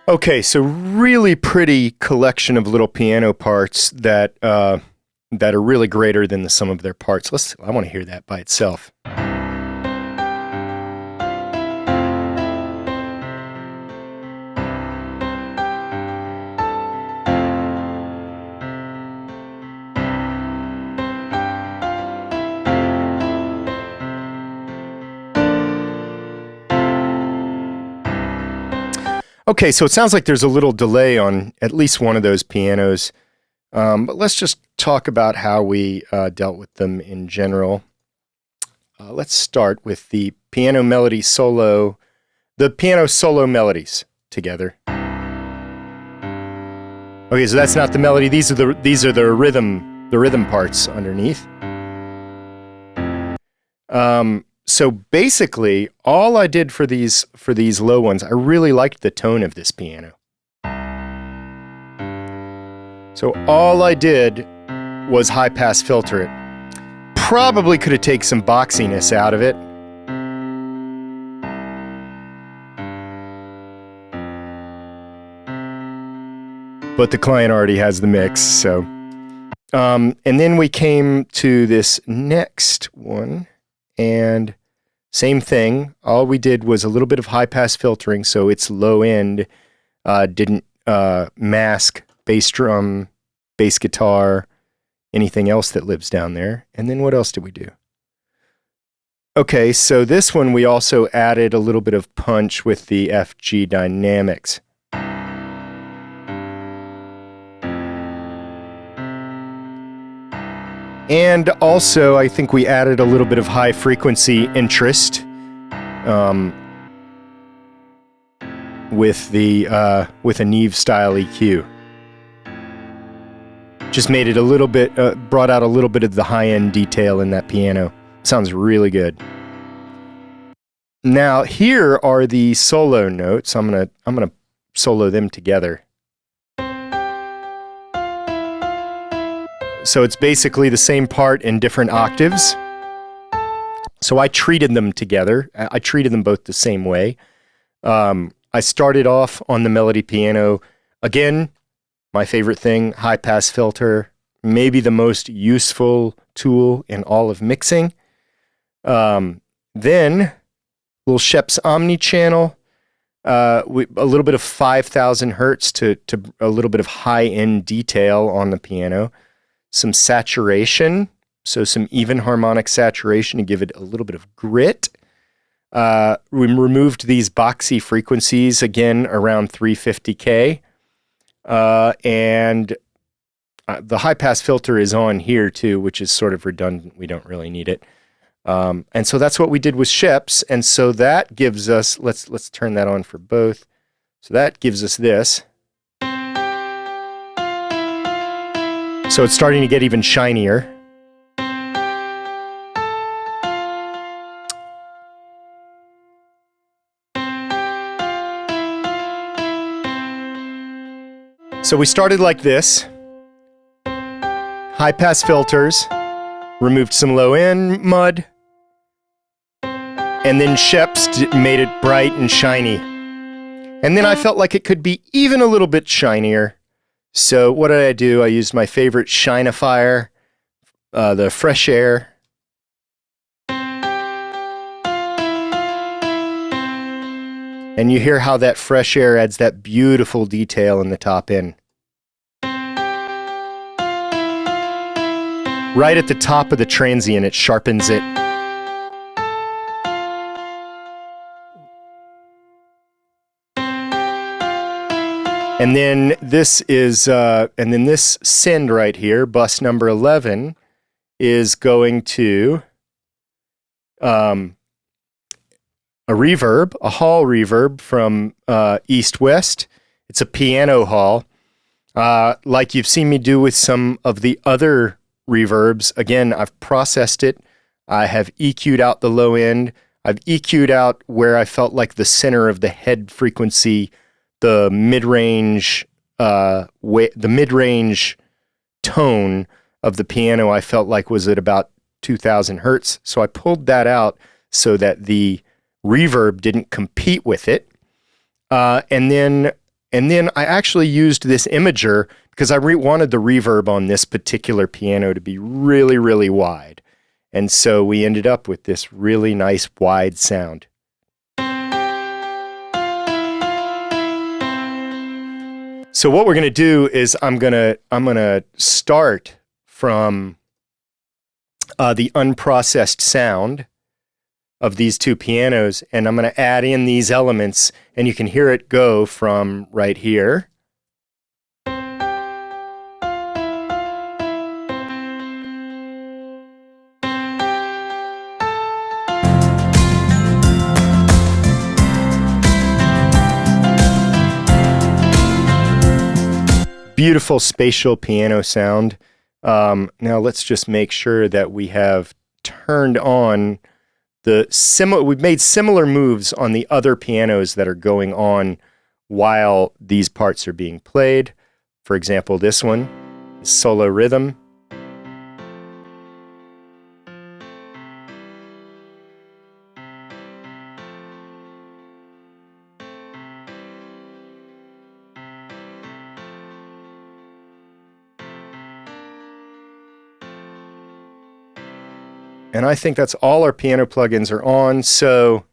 Okay, so really pretty collection of little piano parts that are really greater than the sum of their parts. I want to hear that by itself. Okay, so it sounds like there's a little delay on at least one of those pianos, but let's just talk about how we dealt with them in general. Let's start with the piano melody solo, the piano solo melodies together. Okay, so that's not the melody. These are the rhythm parts underneath. So basically, all I did for these low ones, I really liked the tone of this piano. So all I did was high pass filter it. Probably could have taken some boxiness out of it. But the client already has the mix, so. And then we came to this next one, and same thing. All we did was a little bit of high pass filtering, so its low end didn't mask bass drum, bass guitar, anything else that lives down there. And then what else did we do? Okay, so this one we also added a little bit of punch with the FG dynamics. And also, I think we added a little bit of high frequency interest with a Neve style EQ. Just made it a little bit, brought out a little bit of the high end detail in that piano. Sounds really good. Now here are the solo notes. I'm gonna solo them together. So it's basically the same part in different octaves. So I treated them together. I treated them both the same way. I started off on the melody piano. Again, my favorite thing, high pass filter, maybe the most useful tool in all of mixing. Then, little Shep's Omni channel, a little bit of 5,000 hertz to a little bit of high-end detail on the piano. Some saturation, so some even harmonic saturation to give it a little bit of grit. We removed these boxy frequencies, again, around 350K. And the high-pass filter is on here, too, which is sort of redundant. We don't really need it. And so that's what we did with Sheps. And so that gives us, let's turn that on for both. So that gives us this. So it's starting to get even shinier. So we started like this. High-pass filters, removed some low-end mud, and then Sheps made it bright and shiny. And then I felt like it could be even a little bit shinier. So what did I do? I used my favorite shinifier, the Fresh Air. And you hear how that Fresh Air adds that beautiful detail in the top end. Right at the top of the transient, it sharpens it. And then this is, and then this send right here, bus number 11, is going to a reverb, a hall reverb from East West. It's a piano hall, like you've seen me do with some of the other reverbs. Again, I've processed it. I have EQ'd out the low end. I've EQ'd out where I felt like the center of the head frequency, the mid-range, the mid-range tone of the piano I felt like was at about 2,000 hertz. So I pulled that out so that the reverb didn't compete with it. And then I actually used this imager because I wanted the reverb on this particular piano to be really, really wide. And so we ended up with this really nice wide sound. So what we're going to do is I'm gonna start from the unprocessed sound of these two pianos, and I'm going to add in these elements, and you can hear it go from right here. Beautiful spatial piano sound. Now let's just make sure that we have turned on we've made similar moves on the other pianos that are going on while these parts are being played. For example, this one is solo rhythm. And I think that's all our piano plugins are on, so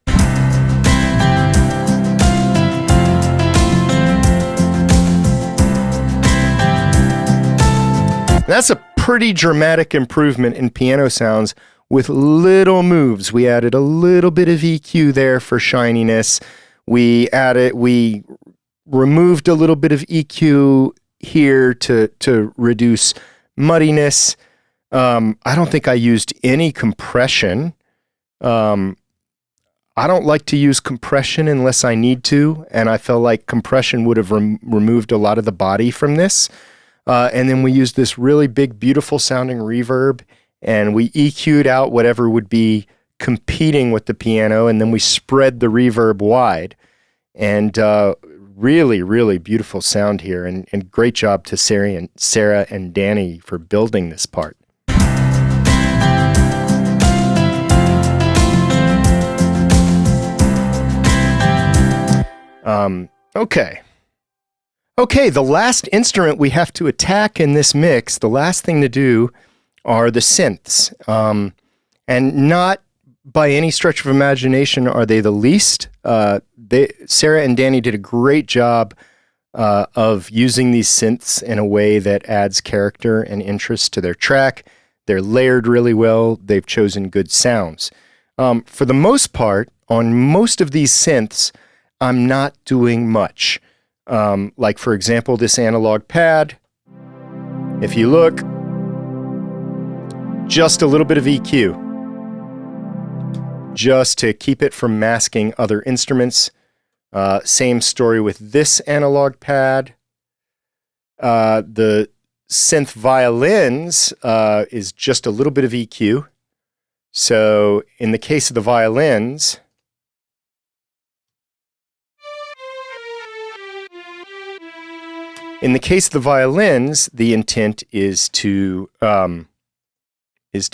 that's a pretty dramatic improvement in piano sounds with little moves. We added a little bit of EQ there for shininess. We removed a little bit of EQ here to reduce muddiness. I don't think I used any compression. I don't like to use compression unless I need to, and I felt like compression would have removed a lot of the body from this. And then we used this really big, beautiful sounding reverb, and we EQ'd out whatever would be competing with the piano, and then we spread the reverb wide. And really, really beautiful sound here, and great job to Sara and Danny for building this part. Okay, the last instrument we have to attack in this mix, the last thing to do, are the synths. And not by any stretch of imagination are they the least. Sara and Danny did a great job of using these synths in a way that adds character and interest to their track. They're layered really well. They've chosen good sounds. For the most part, on most of these synths, I'm not doing much. Like, for example, this analog pad. If you look, just a little bit of EQ. Just to keep it from masking other instruments. Same story with this analog pad. The synth Violins is just a little bit of EQ. So in the case of the Violins, the intent is to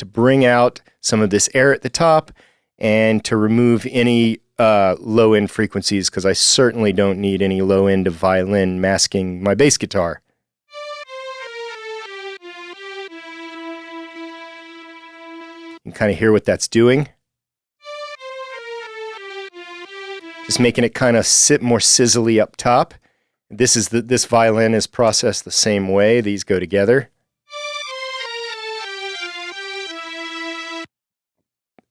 bring out some of this air at the top and to remove any low-end frequencies, because I certainly don't need any low-end of violin masking my bass guitar. You can kind of hear what that's doing. Just making it kind of sit more sizzly up top. This violin is processed the same way. These go together.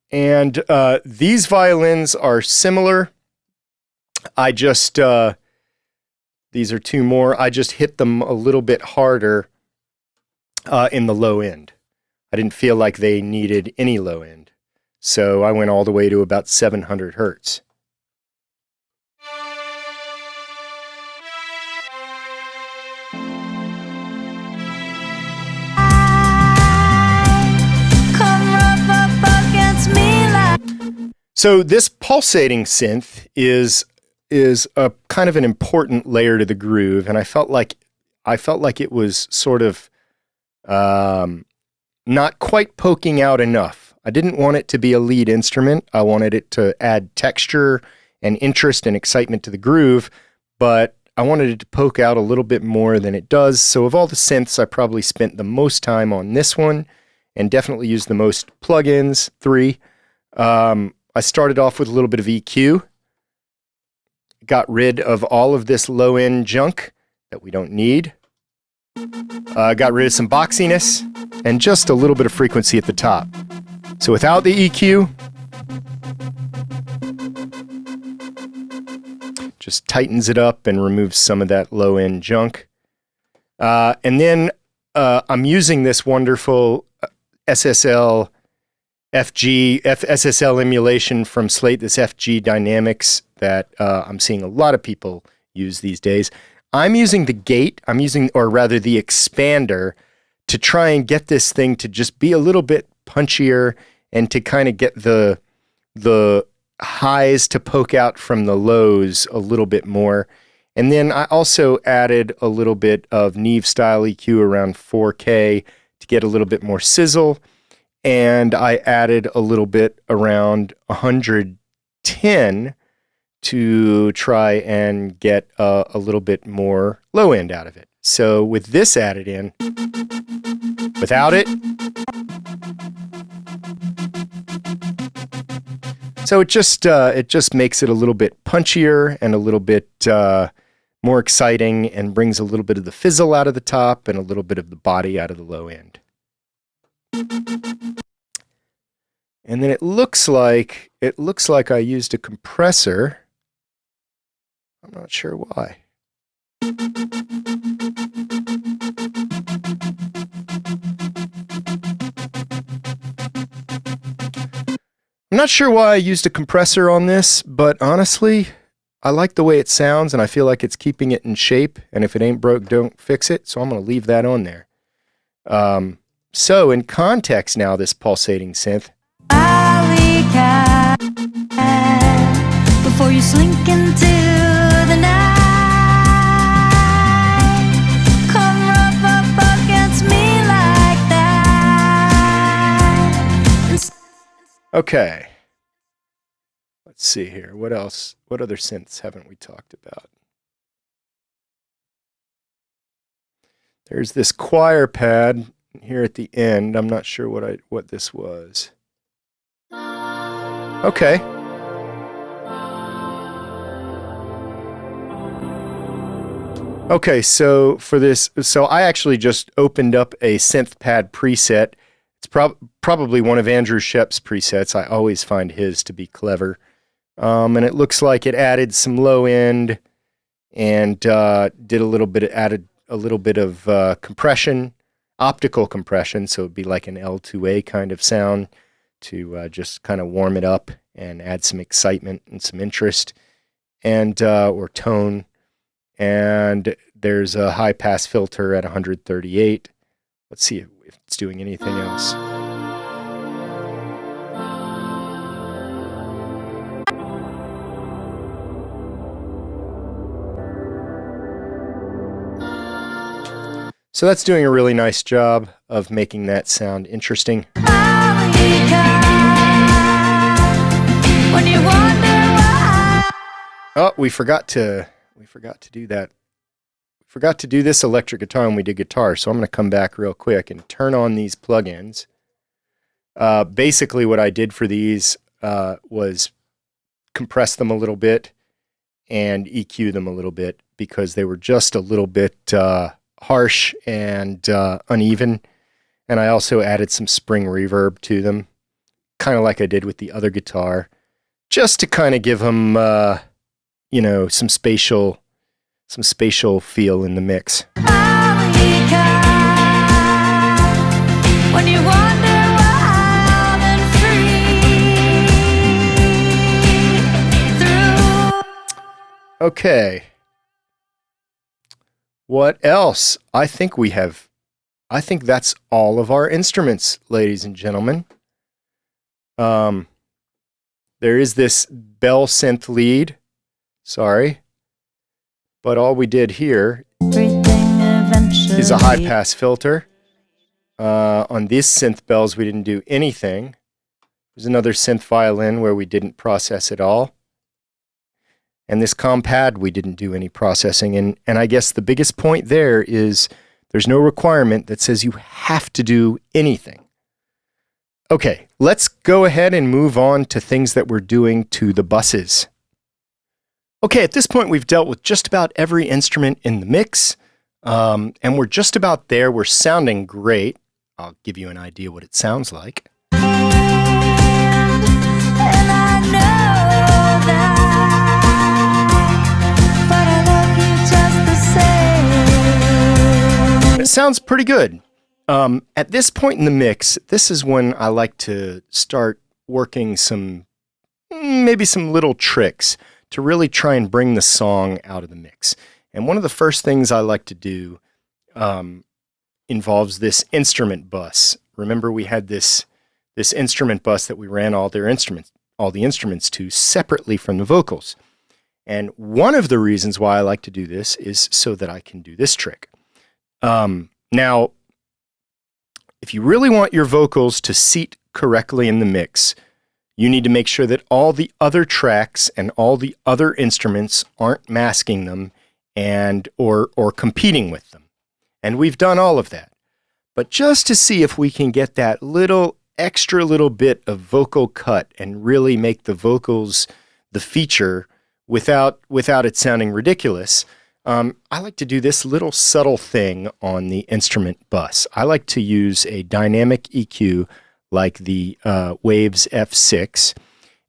And these violins are similar. I just, these are two more. I just hit them a little bit harder in the low end. I didn't feel like they needed any low end. So I went all the way to about 700 hertz. So this pulsating synth is a kind of an important layer to the groove, and I felt like it was sort of not quite poking out enough. I didn't want it to be a lead instrument. I wanted it to add texture and interest and excitement to the groove, but I wanted it to poke out a little bit more than it does. So of all the synths, I probably spent the most time on this one, and definitely used the most plugins, 3. I started off with a little bit of EQ, got rid of all of this low-end junk that we don't need, got rid of some boxiness, and just a little bit of frequency at the top. So without the EQ, just tightens it up and removes some of that low-end junk. And then I'm using this wonderful SSL emulation from Slate, this FG Dynamics that I'm seeing a lot of people use these days. I'm using the gate, or rather the expander, to try and get this thing to just be a little bit punchier and to kind of get the highs to poke out from the lows a little bit more. And then I also added a little bit of Neve style EQ around 4K to get a little bit more sizzle. And I added a little bit around 110 to try and get a little bit more low end out of it. So with this added in, without it, so it just makes it a little bit punchier and a little bit more exciting, and brings a little bit of the fizzle out of the top and a little bit of the body out of the low end. And then it looks like I used a compressor. I'm not sure why. I'm not sure why I used a compressor on this, but honestly, I like the way it sounds, and I feel like it's keeping it in shape, and if it ain't broke, don't fix it, so I'm going to leave that on there. So in context now, this pulsating synth. Alleycat, before you slink into the night, come rub up against me like that. Okay. Let's see here. What else? What other synths haven't we talked about? There's this choir pad here at the end. I'm not sure what this was. Okay. Okay, so for this, I actually just opened up a synth pad preset. It's probably one of Andrew Shep's presets. I always find his to be clever. And it looks like it added some low end and added a little bit of compression, optical compression, so it'd be like an L2A kind of sound to just kind of warm it up and add some excitement and some interest and or tone. And there's a high pass filter at 138. Let's see if it's doing anything else. So that's doing a really nice job of making that sound interesting. Oh, we forgot to do that. We forgot to do this electric guitar when we did guitar, so I'm going to come back real quick and turn on these plugins. Basically what I did for these was compress them a little bit and EQ them a little bit because they were just a little bit harsh and uneven, and I also added some spring reverb to them, kind of like I did with the other guitar, just to kind of give them, you know, some spatial feel in the mix. When you wander wild and free through. Okay. What else? I think that's all of our instruments, ladies and gentlemen. There is this bell synth lead. Sorry. But all we did here is a high pass filter. On these synth bells, we didn't do anything. There's another synth violin where we didn't process at all. And this comp pad, we didn't do any processing. And I guess the biggest point there is there's no requirement that says you have to do anything. Okay, let's go ahead and move on to things that we're doing to the buses. Okay, at this point, we've dealt with just about every instrument in the mix. And we're just about there. We're sounding great. I'll give you an idea what it sounds like. And I know that. It sounds pretty good. At this point in the mix, this is when I like to start working maybe some little tricks to really try and bring the song out of the mix. And one of the first things I like to do involves this instrument bus. Remember, we had this instrument bus that we ran all the instruments to separately from the vocals. And one of the reasons why I like to do this is so that I can do this trick. Now, if you really want your vocals to seat correctly in the mix, you need to make sure that all the other tracks and all the other instruments aren't masking them or competing with them. And we've done all of that. But just to see if we can get that extra little bit of vocal cut and really make the vocals the feature without it sounding ridiculous, I like to do this little subtle thing on the instrument bus. I like to use a dynamic EQ like the Waves F6.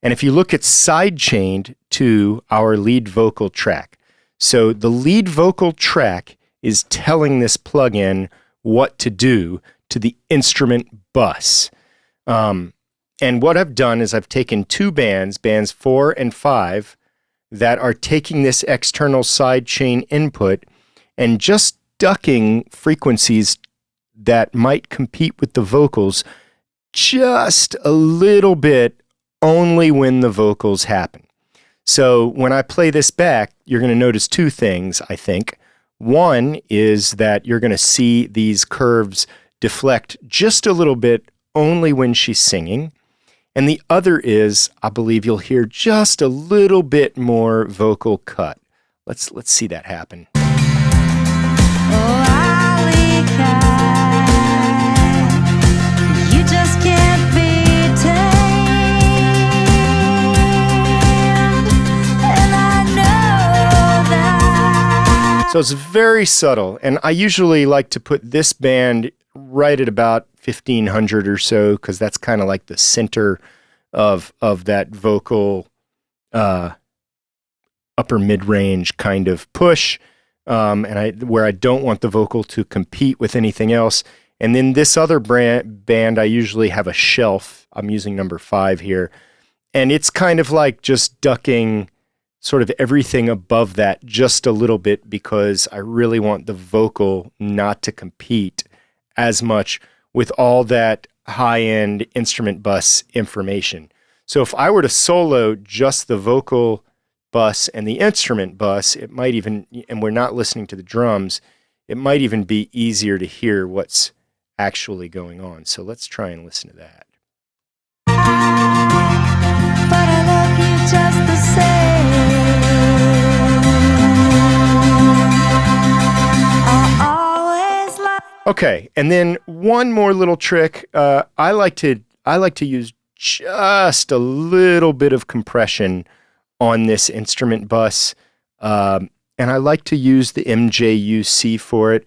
And if you look at sidechained to our lead vocal track. So the lead vocal track is telling this plugin what to do to the instrument bus. And what I've done is I've taken two bands 4 and 5, that are taking this external sidechain input and just ducking frequencies that might compete with the vocals just a little bit only when the vocals happen. So when I play this back, you're going to notice two things, I think. One is that you're going to see these curves deflect just a little bit only when she's singing. And the other is, I believe you'll hear just a little bit more vocal cut. Let's see that happen. Oh, Alleycat, you just can't be tamed, and I know that. So it's very subtle, and I usually like to put this band right at about 1500 or so, because that's kind of like the center of that vocal upper mid-range kind of push, where I don't want the vocal to compete with anything else. And then this other band, I usually have a shelf. I'm using number 5 here. And it's kind of like just ducking sort of everything above that just a little bit, because I really want the vocal not to compete as much with all that high-end instrument bus information. So if I were to solo just the vocal bus and the instrument bus, it might even, and we're not listening to the drums, it might even be easier to hear what's actually going on. So let's try and listen to that. But I love you just the same. I'll always love. Okay, and then one more little trick. I like to use just a little bit of compression on this instrument bus, and I like to use the MJUC for it,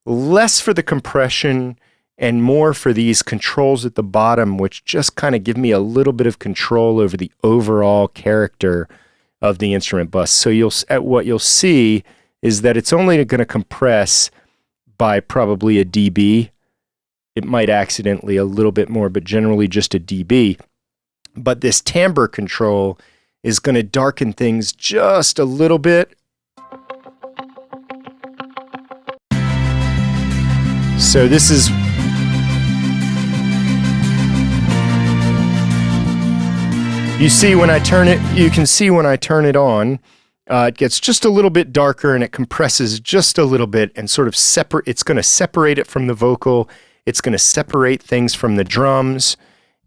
less for the compression and more for these controls at the bottom, which just kind of give me a little bit of control over the overall character of the instrument bus. So what you'll see is that it's only going to compress by probably a dB. It might accidentally a little bit more, but generally just a dB. But this timbre control is going to darken things just a little bit. So this is... You see when I turn it, you can see when I turn it on, it gets just a little bit darker and it compresses just a little bit and sort of it's going to separate it from the vocal. It's going to separate things from the drums,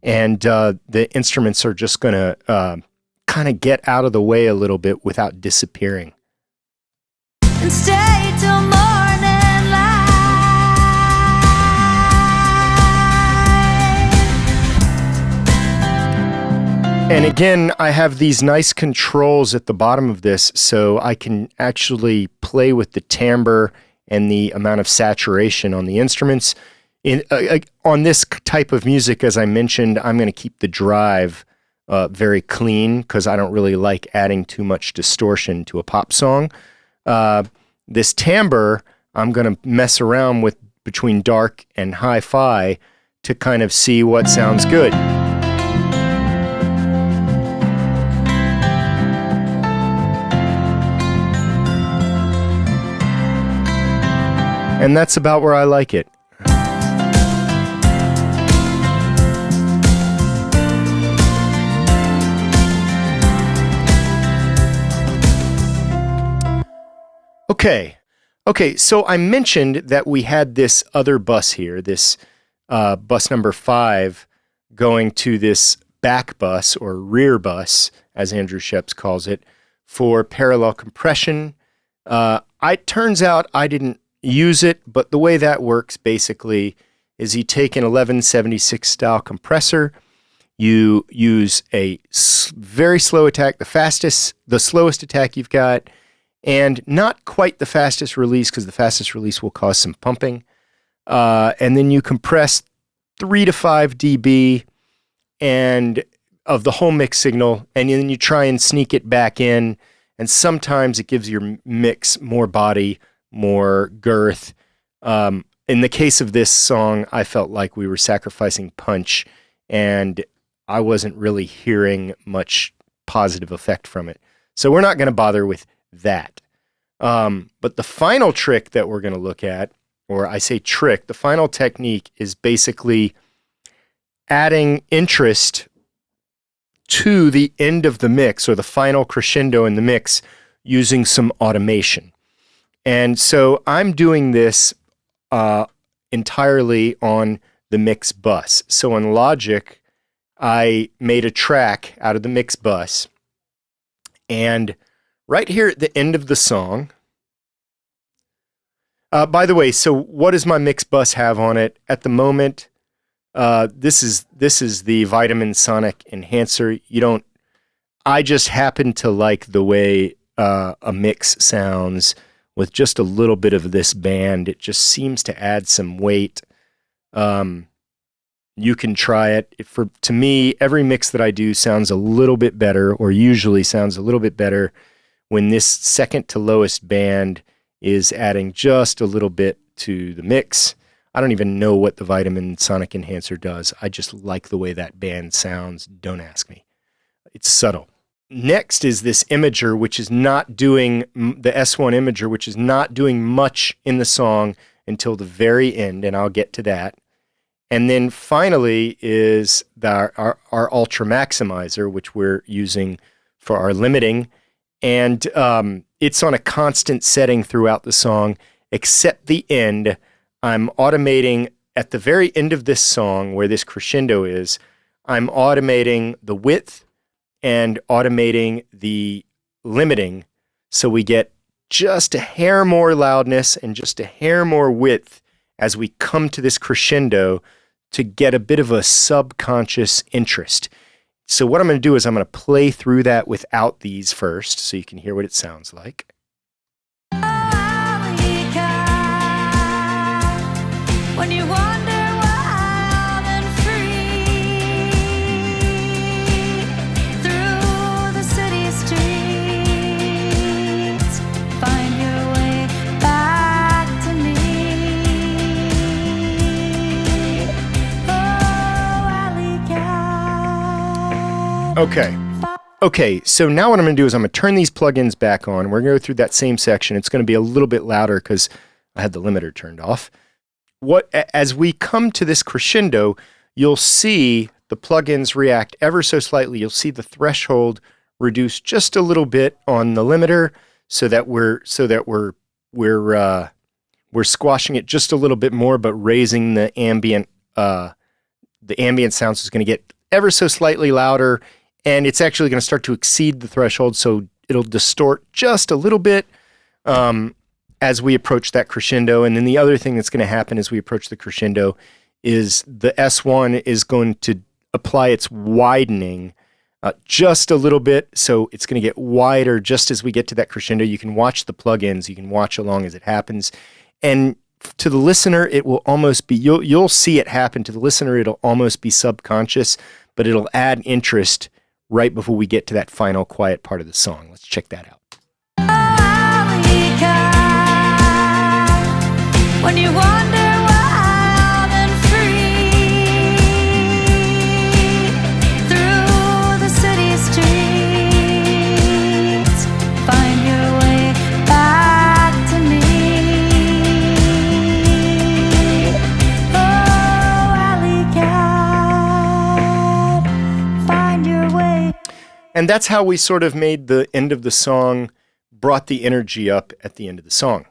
and the instruments are just going to kind of get out of the way a little bit without disappearing. And stay till morning light. And again, I have these nice controls at the bottom of this, so I can actually play with the timbre and the amount of saturation on the instruments. On this type of music, as I mentioned, I'm going to keep the drive very clean because I don't really like adding too much distortion to a pop song. This timbre, I'm going to mess around with between dark and hi-fi to kind of see what sounds good. And that's about where I like it. Okay, so I mentioned that we had this other bus here, this bus number 5, going to this back bus, or rear bus, as Andrew Sheps calls it, for parallel compression. It turns out I didn't use it, but the way that works basically is you take an 1176 style compressor, you use a very slow attack, the slowest attack you've got, and not quite the fastest release, because the fastest release will cause some pumping. And then you compress 3 to 5 dB and of the whole mix signal, and then you try and sneak it back in, and sometimes it gives your mix more body, more girth. In the case of this song, I felt like we were sacrificing punch, and I wasn't really hearing much positive effect from it. So we're not going to bother with that. But the final trick that we're going to look at, or I say trick, the final technique is basically adding interest to the end of the mix, or the final crescendo in the mix, using some automation. And so I'm doing this entirely on the mix bus. So in Logic, I made a track out of the mix bus, and right here at the end of the song, by the way, so what does my mix bus have on it at the moment? This is the Vitamin Sonic Enhancer. I just happen to like the way a mix sounds with just a little bit of this band. It just seems to add some weight. You can try it. To me, every mix that I do sounds a little bit better, or usually sounds a little bit better, when this second to lowest band is adding just a little bit to the mix. I don't even know what the Vitamin Sonic Enhancer does. I just like the way that band sounds. Don't ask me. It's subtle. Next is this imager, which is not doing, the S1 imager, which is not doing much in the song until the very end, and I'll get to that. And then finally is our Ultra Maximizer, which we're using for our limiting. And it's on a constant setting throughout the song, except the end. I'm automating at the very end of this song, where this crescendo is, I'm automating the width and automating the limiting, so we get just a hair more loudness and just a hair more width as we come to this crescendo to get a bit of a subconscious interest. So what I'm going to do is I'm going to play through that without these first, so you can hear what it sounds like. When you wander wild and free through the city streets, find your way back to me. Oh, Alleycat. Okay, so now what I'm going to do is I'm going to turn these plugins back on. We're going to go through that same section. It's going to be a little bit louder because I had the limiter turned off. As we come to this crescendo, you'll see the plugins react ever so slightly. You'll see the threshold reduce just a little bit on the limiter, so that we're squashing it just a little bit more, but raising the ambient sound, so it's going to get ever so slightly louder, and it's actually going to start to exceed the threshold, so it'll distort just a little bit as we approach that crescendo. And then the other thing that's going to happen as we approach the crescendo is the S1 is going to apply its widening just a little bit, so it's going to get wider just as we get to that crescendo. You can watch the plugins, you can watch along as it happens, and to the listener it will almost be, you'll see it happen. To the listener it'll almost be subconscious, but it'll add interest right before we get to that final quiet part of the song. Let's check that out. When you wander wild and free through the city streets, find your way back to me. Oh, Alleycat, find your way. And that's how we sort of made the end of the song, brought the energy up at the end of the song.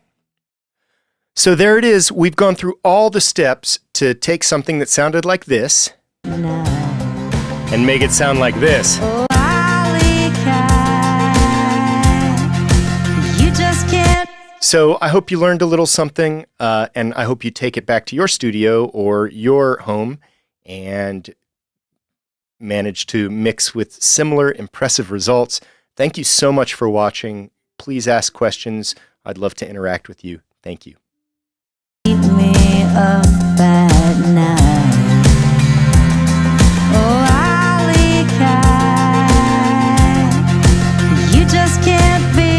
So there it is. We've gone through all the steps to take something that sounded like this and make it sound like this. Oh, Alleycat, you just can't. So I hope you learned a little something, and I hope you take it back to your studio or your home and manage to mix with similar impressive results. Thank you so much for watching. Please ask questions. I'd love to interact with you. Thank you.